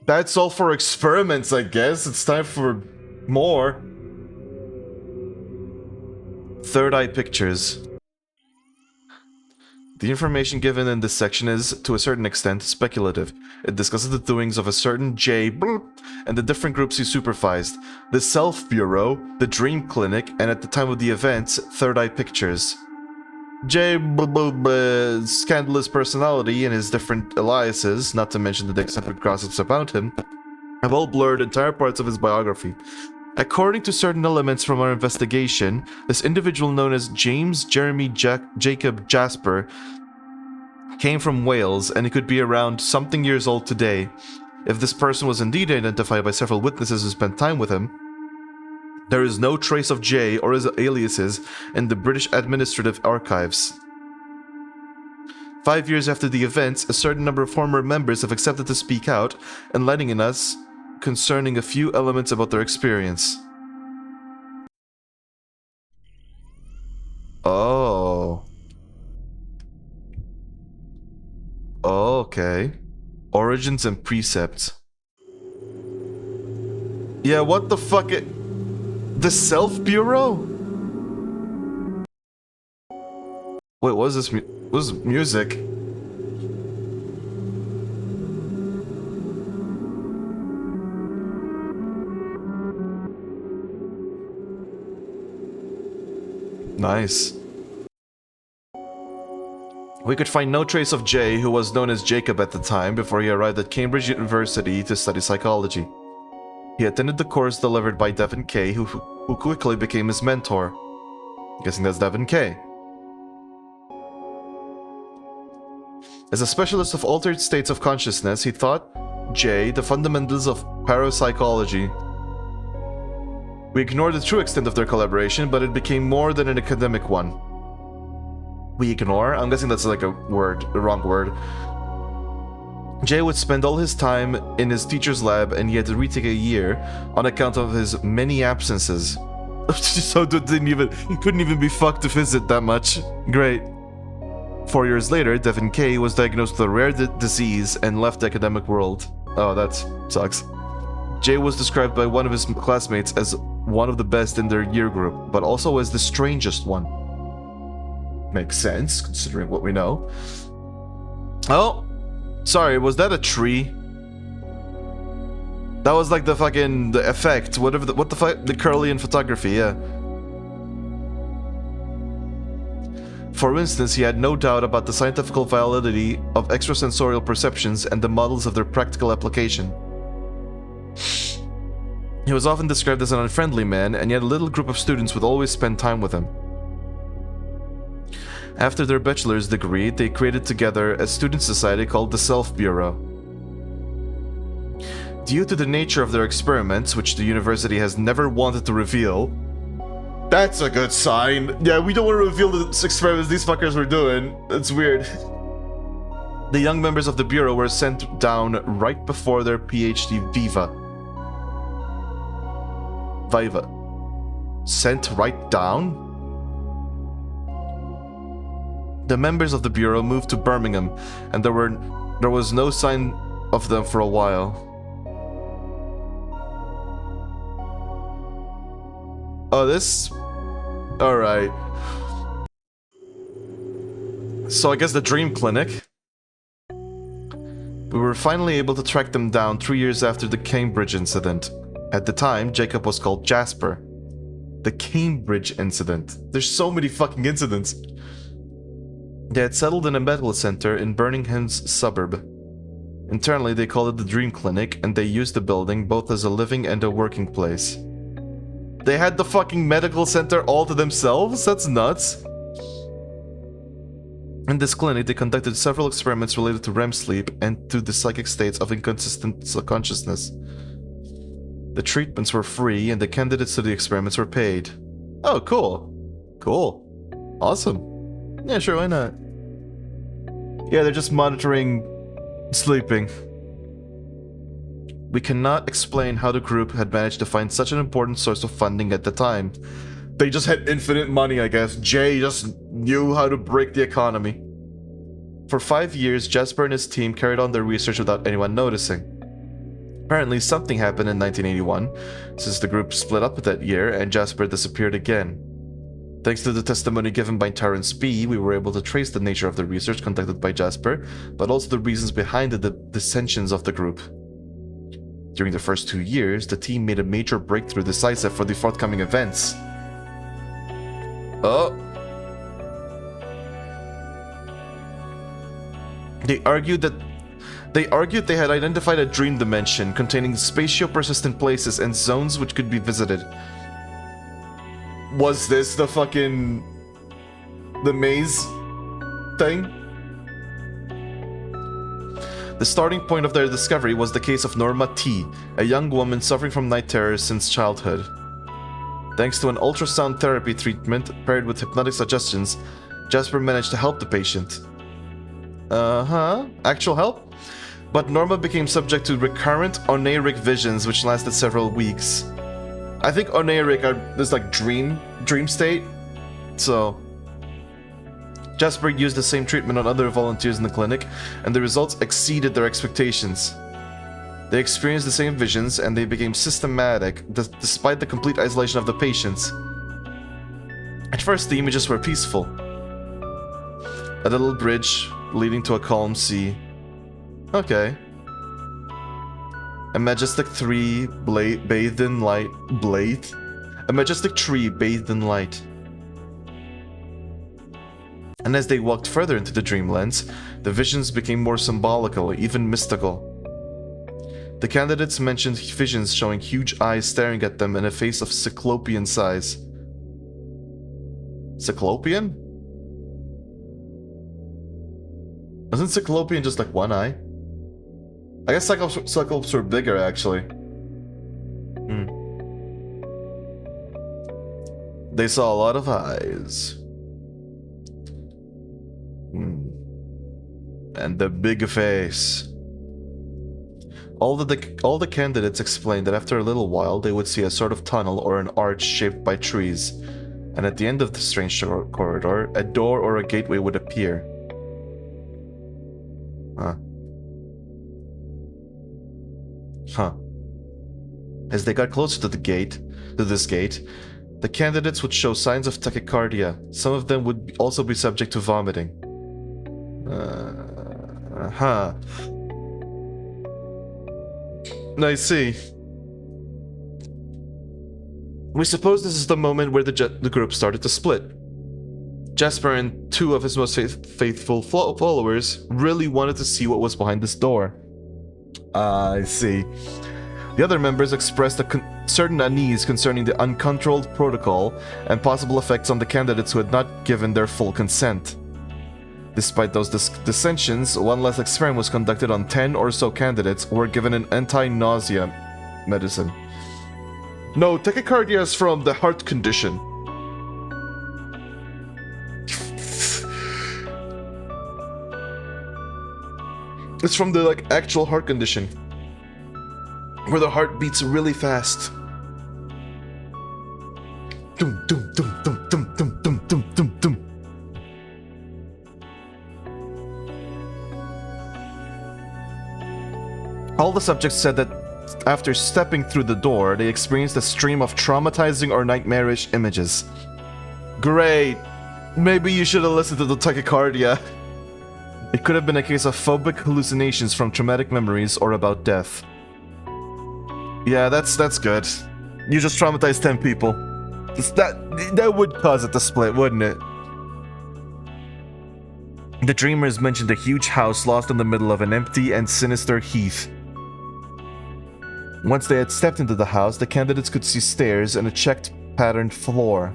That's all for experiments, I guess. It's time for more. Third Eye Pictures. The information given in this section is, to a certain extent, speculative. It discusses the doings of a certain J and the different groups he supervised. The Self Bureau, the Dream Clinic, and at the time of the events, Third Eye Pictures. J scandalous personality and his different aliases, not to mention the eccentric gossips about him, have all blurred entire parts of his biography. According to certain elements from our investigation, this individual known as James Jeremy Jacob Jasper came from Wales, and he could be around something years old today. If this person was indeed identified by several witnesses who spent time with him, there is no trace of J or his aliases in the British Administrative Archives. 5 years after the events, a certain number of former members have accepted to speak out, enlightening us concerning a few elements about their experience. Oh. Okay. Origins and precepts. Yeah, what the fuck? The Self Bureau? Wait, what is this? What is music? Nice. We could find no trace of Jay, who was known as Jacob at the time, before he arrived at Cambridge University to study psychology. He attended the course delivered by Devin Kay, who quickly became his mentor. I'm guessing that's Devin Kay. As a specialist of altered states of consciousness, he taught Jay the fundamentals of parapsychology. We ignore the true extent of their collaboration, but it became more than an academic one. We ignore? I'm guessing that's like a wrong word. Jay would spend all his time in his teacher's lab, and he had to retake a year on account of his many absences. So he couldn't even be fucked to visit that much. Great. 4 years later, Devin Kay was diagnosed with a rare disease and left the academic world. Oh, that sucks. Jay was described by one of his classmates as one of the best in their year group, but also as the strangest one. Makes sense, considering what we know. Oh, sorry, was that a tree? That was like the effect, whatever what the fuck, the Curlian photography, yeah. For instance, he had no doubt about the scientific validity of extrasensorial perceptions and the models of their practical application. He was often described as an unfriendly man, and yet a little group of students would always spend time with him. After their bachelor's degree, they created together a student society called the Self Bureau. Due to the nature of their experiments, which the university has never wanted to reveal... That's a good sign! Yeah, we don't want to reveal the experiments these fuckers were doing. That's weird. The young members of the Bureau were sent down right before their PhD Viva. Sent right down? The members of the Bureau moved to Birmingham, and there was no sign of them for a while. Oh, this... Alright. So I guess the Dream Clinic. We were finally able to track them down 3 years after the Cambridge incident. At the time, Jacob was called Jasper. The Cambridge incident. There's so many fucking incidents. They had settled in a medical center in Birmingham's suburb. Internally, they called it the Dream Clinic, and they used the building both as a living and a working place. They had the fucking medical center all to themselves? That's nuts. In this clinic, they conducted several experiments related to REM sleep and to the psychic states of inconsistent consciousness. The treatments were free, and the candidates to the experiments were paid. Oh, cool. Cool. Awesome. Yeah, sure, why not? Yeah, they're just monitoring sleeping. We cannot explain how the group had managed to find such an important source of funding at the time. They just had infinite money, I guess. Jay just knew how to break the economy. For 5 years, Jasper and his team carried on their research without anyone noticing. Apparently, something happened in 1981, since the group split up that year and Jasper disappeared again. Thanks to the testimony given by Terrence B., we were able to trace the nature of the research conducted by Jasper, but also the reasons behind the dissensions of the group. During the first 2 years, the team made a major breakthrough decisive for the forthcoming events. Oh. They argued they had identified a dream dimension containing spatio-persistent places and zones which could be visited. Was this the maze thing? The starting point of their discovery was the case of Norma T., a young woman suffering from night terrors since childhood. Thanks to an ultrasound therapy treatment paired with hypnotic suggestions, Jasper managed to help the patient. Actual help? But Norma became subject to recurrent oniric visions which lasted several weeks. I think oniric are this like dream state, so Jasper used the same treatment on other volunteers in the clinic, and the results exceeded their expectations. They experienced the same visions, and they became systematic, despite the complete isolation of the patients. At first, the images were peaceful. A little bridge leading to a calm sea. Okay. A majestic tree bathed in light. A majestic tree bathed in light. And as they walked further into the dreamlands, the visions became more symbolical, even mystical. The candidates mentioned visions showing huge eyes staring at them in a face of cyclopean size. Cyclopean? Isn't cyclopean just like one eye? I guess cyclops were bigger, actually. They saw a lot of eyes. And the big face. All the candidates explained that after a little while they would see a sort of tunnel or an arch shaped by trees, and at the end of the strange corridor, a door or a gateway would appear. As they got closer to this gate, the candidates would show signs of tachycardia. Some of them would also be subject to vomiting. I see. We suppose this is the moment where the group started to split. Jasper and 2 of his most faithful followers really wanted to see what was behind this door. I see. The other members expressed a certain unease concerning the uncontrolled protocol and possible effects on the candidates who had not given their full consent. Despite those dissensions, one last experiment was conducted on 10 or so candidates who were given an anti-nausea medicine. No, tachycardia is from the heart condition. It's from the actual heart condition, where the heart beats really fast. Dum dum dum dum dum dum dum dum dum dum. All the subjects said that after stepping through the door, they experienced a stream of traumatizing or nightmarish images. Great. Maybe you should have listened to the tachycardia. It could have been a case of phobic hallucinations from traumatic memories or about death. Yeah, that's good. You just traumatized 10 people. That would cause it to split, wouldn't it? The dreamers mentioned a huge house lost in the middle of an empty and sinister heath. Once they had stepped into the house, the candidates could see stairs and a checked patterned floor.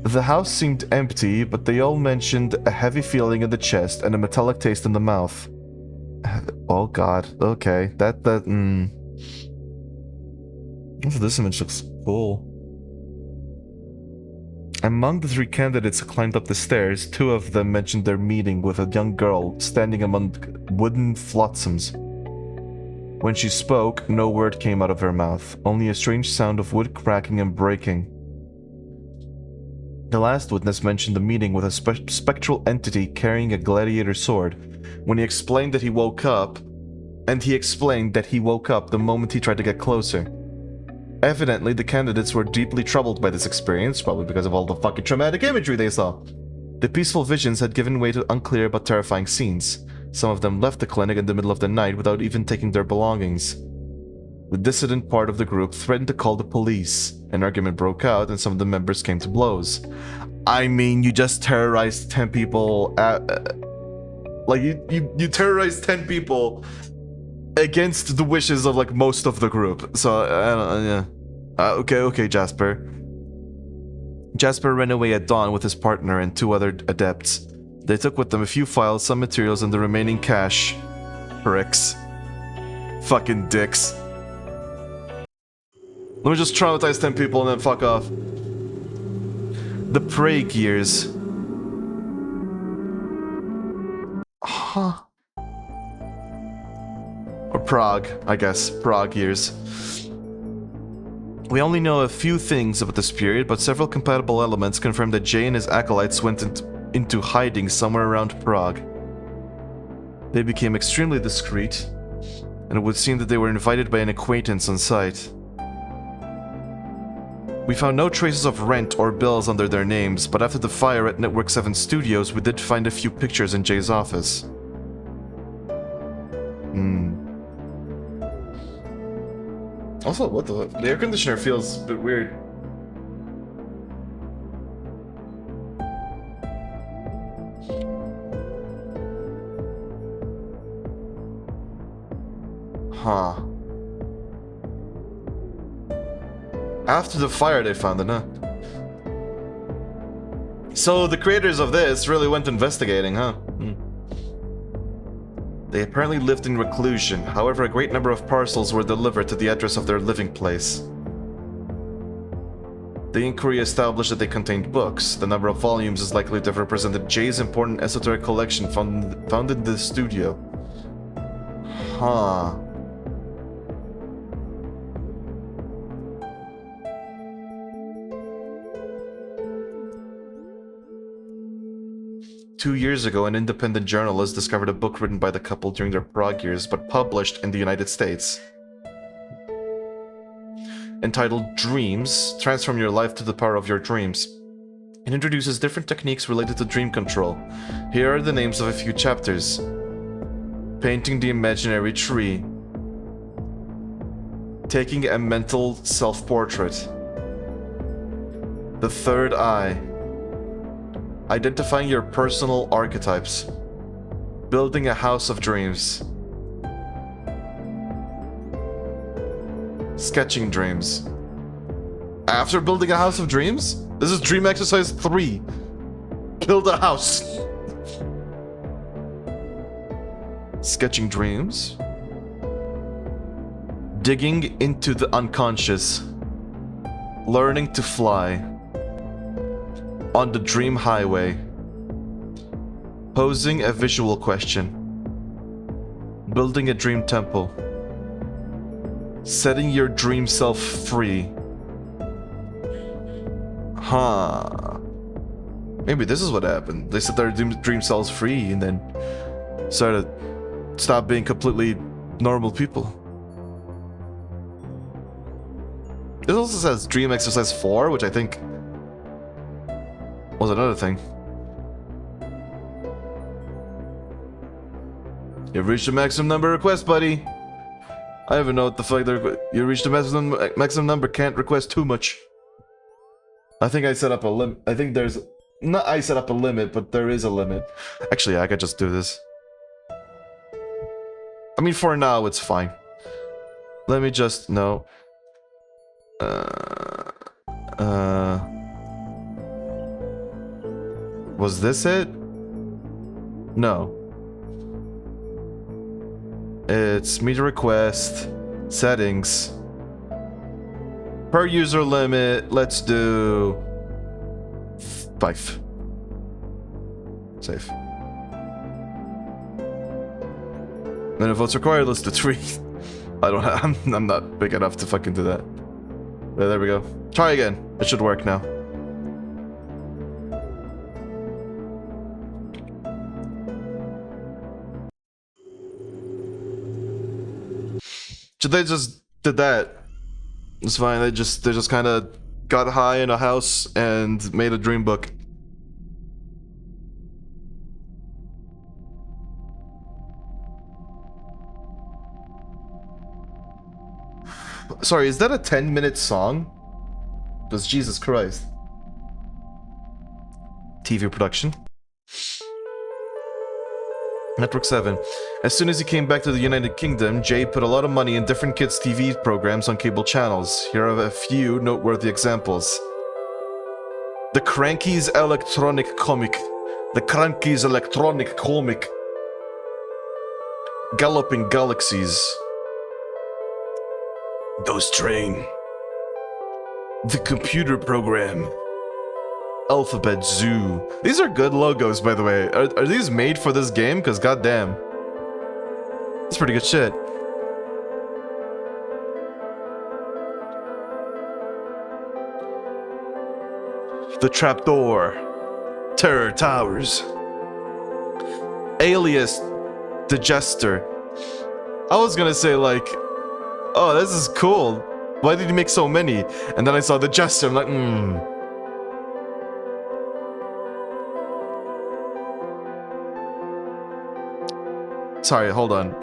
The house seemed empty, but they all mentioned a heavy feeling in the chest and a metallic taste in the mouth. Oh god, okay, this image looks cool. Among the 3 candidates who climbed up the stairs, 2 of them mentioned their meeting with a young girl standing among wooden flotsams. When she spoke, no word came out of her mouth, only a strange sound of wood cracking and breaking. The last witness mentioned the meeting with a spectral entity carrying a gladiator sword. When he explained that he woke up the moment he tried to get closer. Evidently, the candidates were deeply troubled by this experience, probably because of all the fucking traumatic imagery they saw. The peaceful visions had given way to unclear but terrifying scenes. Some of them left the clinic in the middle of the night without even taking their belongings. The dissident part of the group threatened to call the police. An argument broke out and some of the members came to blows. I mean, you just terrorized 10 people like, you terrorized 10 people against the wishes of, like, most of the group. So, yeah. Okay, Jasper. Jasper ran away at dawn with his partner and 2 other adepts. They took with them a few files, some materials, and the remaining cash. Pricks. Fucking dicks. Let me just traumatize 10 people and then fuck off. The Prague years. Huh. Or Prague, I guess. Prague years. We only know a few things about this period, but several compatible elements confirm that Jay and his acolytes went into hiding somewhere around Prague. They became extremely discreet, and it would seem that they were invited by an acquaintance on site. We found no traces of rent or bills under their names, but after the fire at Network 7 Studios, we did find a few pictures in Jay's office. Also, what the... The air conditioner feels a bit weird. Huh. After the fire they found it, huh? So the creators of this really went investigating, huh? They apparently lived in reclusion, however a great number of parcels were delivered to the address of their living place. The inquiry established that they contained books. The number of volumes is likely to have represented Jay's important esoteric collection found in the studio. Huh. Two years ago, an independent journalist discovered a book written by the couple during their Prague years, but published in the United States. Entitled Dreams, Transform Your Life to the Power of Your Dreams. It introduces different techniques related to dream control. Here are the names of a few chapters. Painting the Imaginary Tree. Taking a Mental Self-Portrait. The Third Eye. Identifying your personal archetypes. Building a house of dreams. Sketching dreams. After building a house of dreams? This is dream exercise 3. Build a house. Sketching dreams. Digging into the unconscious. Learning to fly. On the Dream Highway. Posing a visual question. Building a dream temple. Setting your dream self free. Huh. Maybe this is what happened. They set their dream selves free and then started stop being completely normal people. This also says Dream Exercise 4, which I think was another thing. You've reached the maximum number request, buddy. I don't even know what the fuck they're... You reached the maximum number, can't request too much. I think I set up a limit. I think there's... Not I set up a limit, but there is a limit. Actually, I could just do this. I mean, for now, it's fine. Let me just... No. Was this it? No. It's meter request, settings, per user limit, let's do 5. Save. Then if votes required, let's do 3. I don't have, I'm not big enough to fucking do that. But there we go. Try again. It should work now. So they just did that. It's fine. They just kind of got high in a house and made a dream book. Sorry, is that a 10-minute song? Because Jesus Christ. TV production. Network 7. As soon as he came back to the United Kingdom, Jay put a lot of money in different kids' TV programs on cable channels. Here are a few noteworthy examples. The Cranky's Electronic Comic. The Cranky's Electronic Comic. Galloping Galaxies. Ghost Train. The Computer Program. Alphabet Zoo. These are good logos, by the way. Are these made for this game? Because goddamn. That's pretty good shit. The Trapdoor. Terror Towers. Alias. The Jester. I was gonna say like, oh, this is cool. Why did he make so many? And then I saw the Jester, I'm like, Sorry, hold on.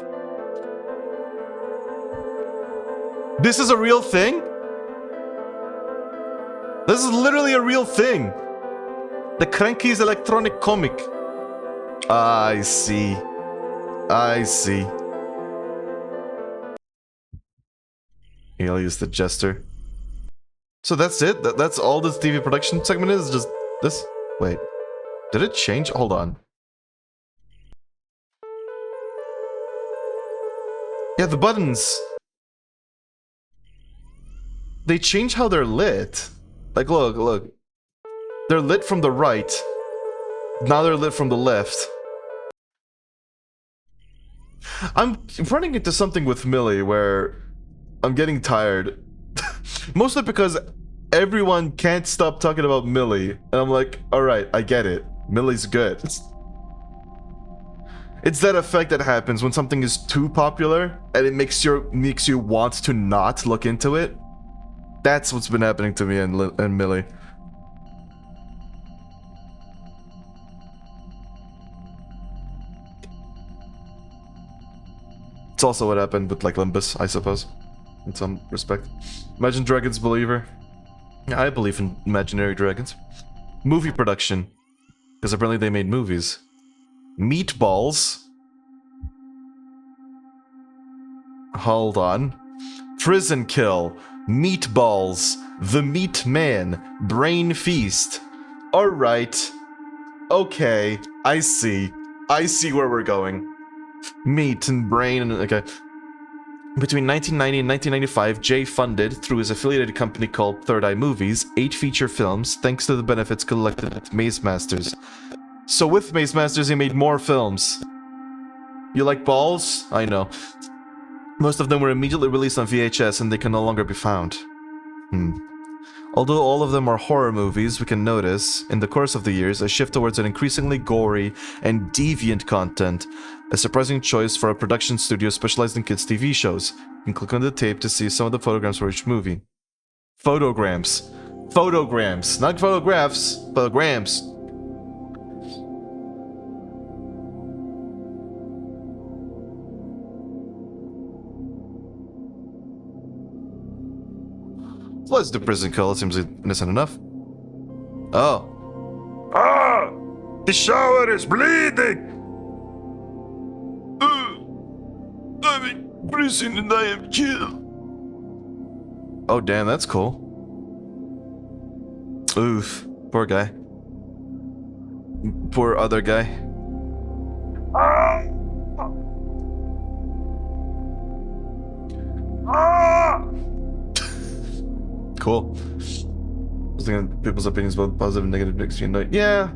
This is a real thing? This is literally a real thing. The Cranky's Electronic Comic. I see. I see. Alias the Jester. So that's it? That's all this TV production segment is? Just this? Wait. Did it change? Hold on. Yeah, the buttons. They change how they're lit. Like, look. They're lit from the right. Now they're lit from the left. I'm running into something with Millie where I'm getting tired. Mostly because everyone can't stop talking about Millie. And I'm like, alright, I get it. Millie's good. It's that effect that happens when something is too popular and it makes you want to not look into it. That's what's been happening to me and Millie. It's also what happened with like Limbus, I suppose, in some respect. Imagine Dragons believer. Yeah, I believe in imaginary dragons. Movie production, because apparently they made movies. Meatballs. Hold on. Prison Kill. Meatballs. The Meat Man. Brain Feast. Alright. Okay. I see. I see where we're going. Meat and brain and... Okay. Between 1990 and 1995, Jay funded, through his affiliated company called Third Eye Movies, 8 feature films thanks to the benefits collected at Maze Masters. So with Maze Masters, he made more films. You like balls? I know. Most of them were immediately released on VHS and they can no longer be found. Although all of them are horror movies, we can notice, in the course of the years, a shift towards an increasingly gory and deviant content, a surprising choice for a production studio specialized in kids' TV shows. You can click on the tape to see some of the photograms for each movie. Photograms. Photograms. Not photographs, photograms. Let's do Prison Kill. It seems innocent enough. Oh. Ah! The shower is bleeding! I'm in prison and I am killed. Oh, damn, that's cool. Oof. Poor guy. Poor other guy. Ah! Ah! Cool. I was thinking people's opinions about positive and negative mixed unite. Yeah.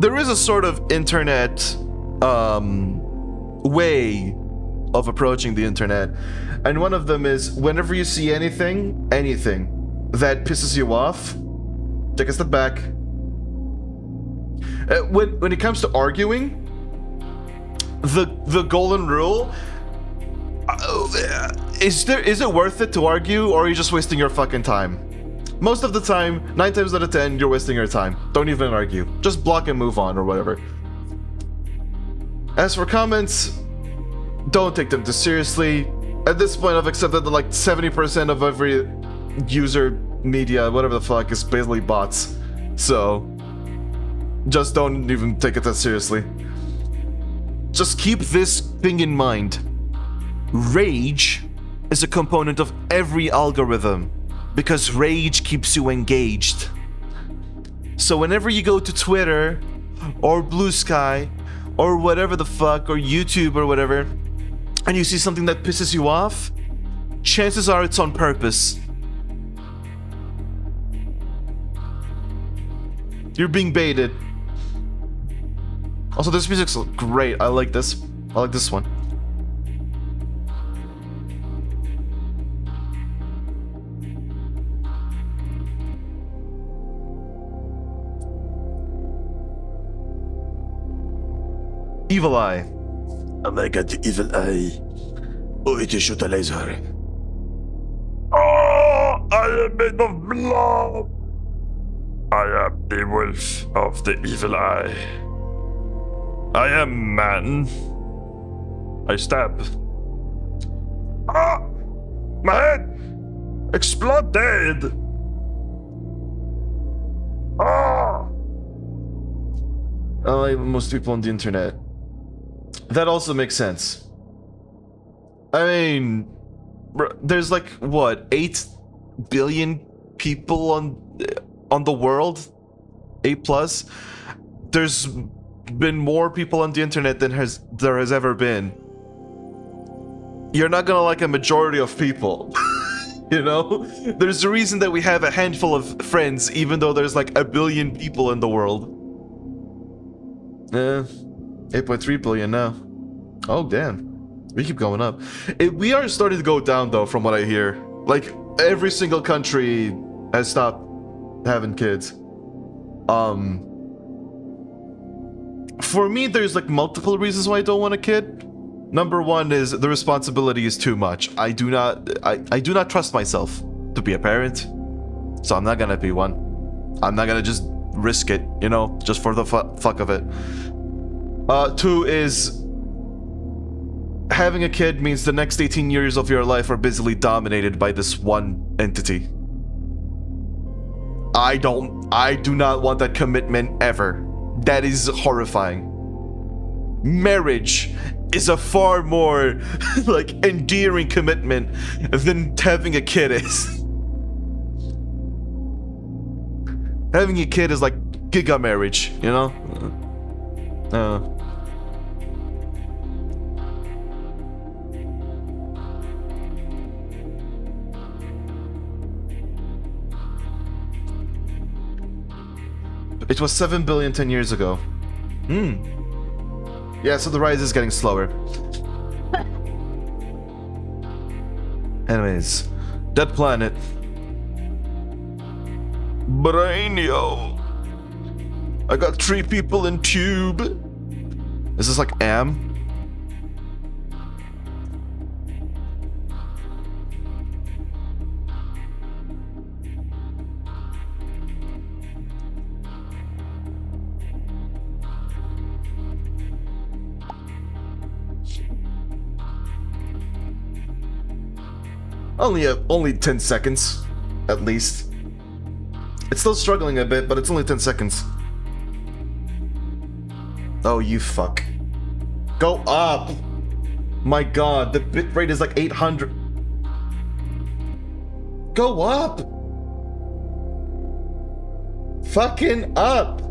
There is a sort of internet way of approaching the internet. And one of them is whenever you see anything that pisses you off, take a step back. When it comes to arguing, the golden rule is it worth it to argue, or are you just wasting your fucking time? Most of the time, 9 times out of 10, you're wasting your time. Don't even argue. Just block and move on or whatever. As for comments, don't take them too seriously. At this point, I've accepted that like 70% of every user media, whatever the fuck, is basically bots. So, just don't even take it that seriously. Just keep this thing in mind. Rage is a component of every algorithm because rage keeps you engaged. So whenever you go to Twitter or Blue Sky or whatever the fuck, or YouTube or whatever, and you see something that pisses you off, chances are it's on purpose. You're being baited. Also, this music's great. I like this. I like this one. Evil Eye. Oh my god, the evil eye. Oh, it is shoot a laser. Oh, I am made of blood. I am the wolf of the evil eye. I am man. I stab. Ah! My head exploded. Ah! Like most people on the internet. That also makes sense. I mean, there's like what, 8 billion people on the world? 8 plus? There's been more people on the internet than there has ever been. You're not gonna like a majority of people. You know? There's a reason that we have a handful of friends, even though there's like 1 billion people in the world. 8.3 billion now. Oh, damn. We keep going up. We are starting to go down, though, from what I hear. Like, every single country has stopped having kids. For me, there's, like, multiple reasons why I don't want a kid. Number one is the responsibility is too much. I do not trust myself to be a parent. So I'm not gonna be one. I'm not gonna just risk it, you know, just for the fuck of it. 2 is having a kid means the next 18 years of your life are basically dominated by this one entity. I do not want that commitment ever. That is horrifying. Marriage is a far more like endearing commitment than having a kid is. Having a kid is like giga marriage, you know? It was 7 billion 10 years ago. Yeah, so the rise is getting slower. Anyways, Dead Planet. Brainio. I got 3 people in tube. Is this like Am? Only 10 seconds, at least. It's still struggling a bit, but it's only 10 seconds. Oh, you fuck. Go up! My god, the bitrate is like 800. Go up! Fucking up!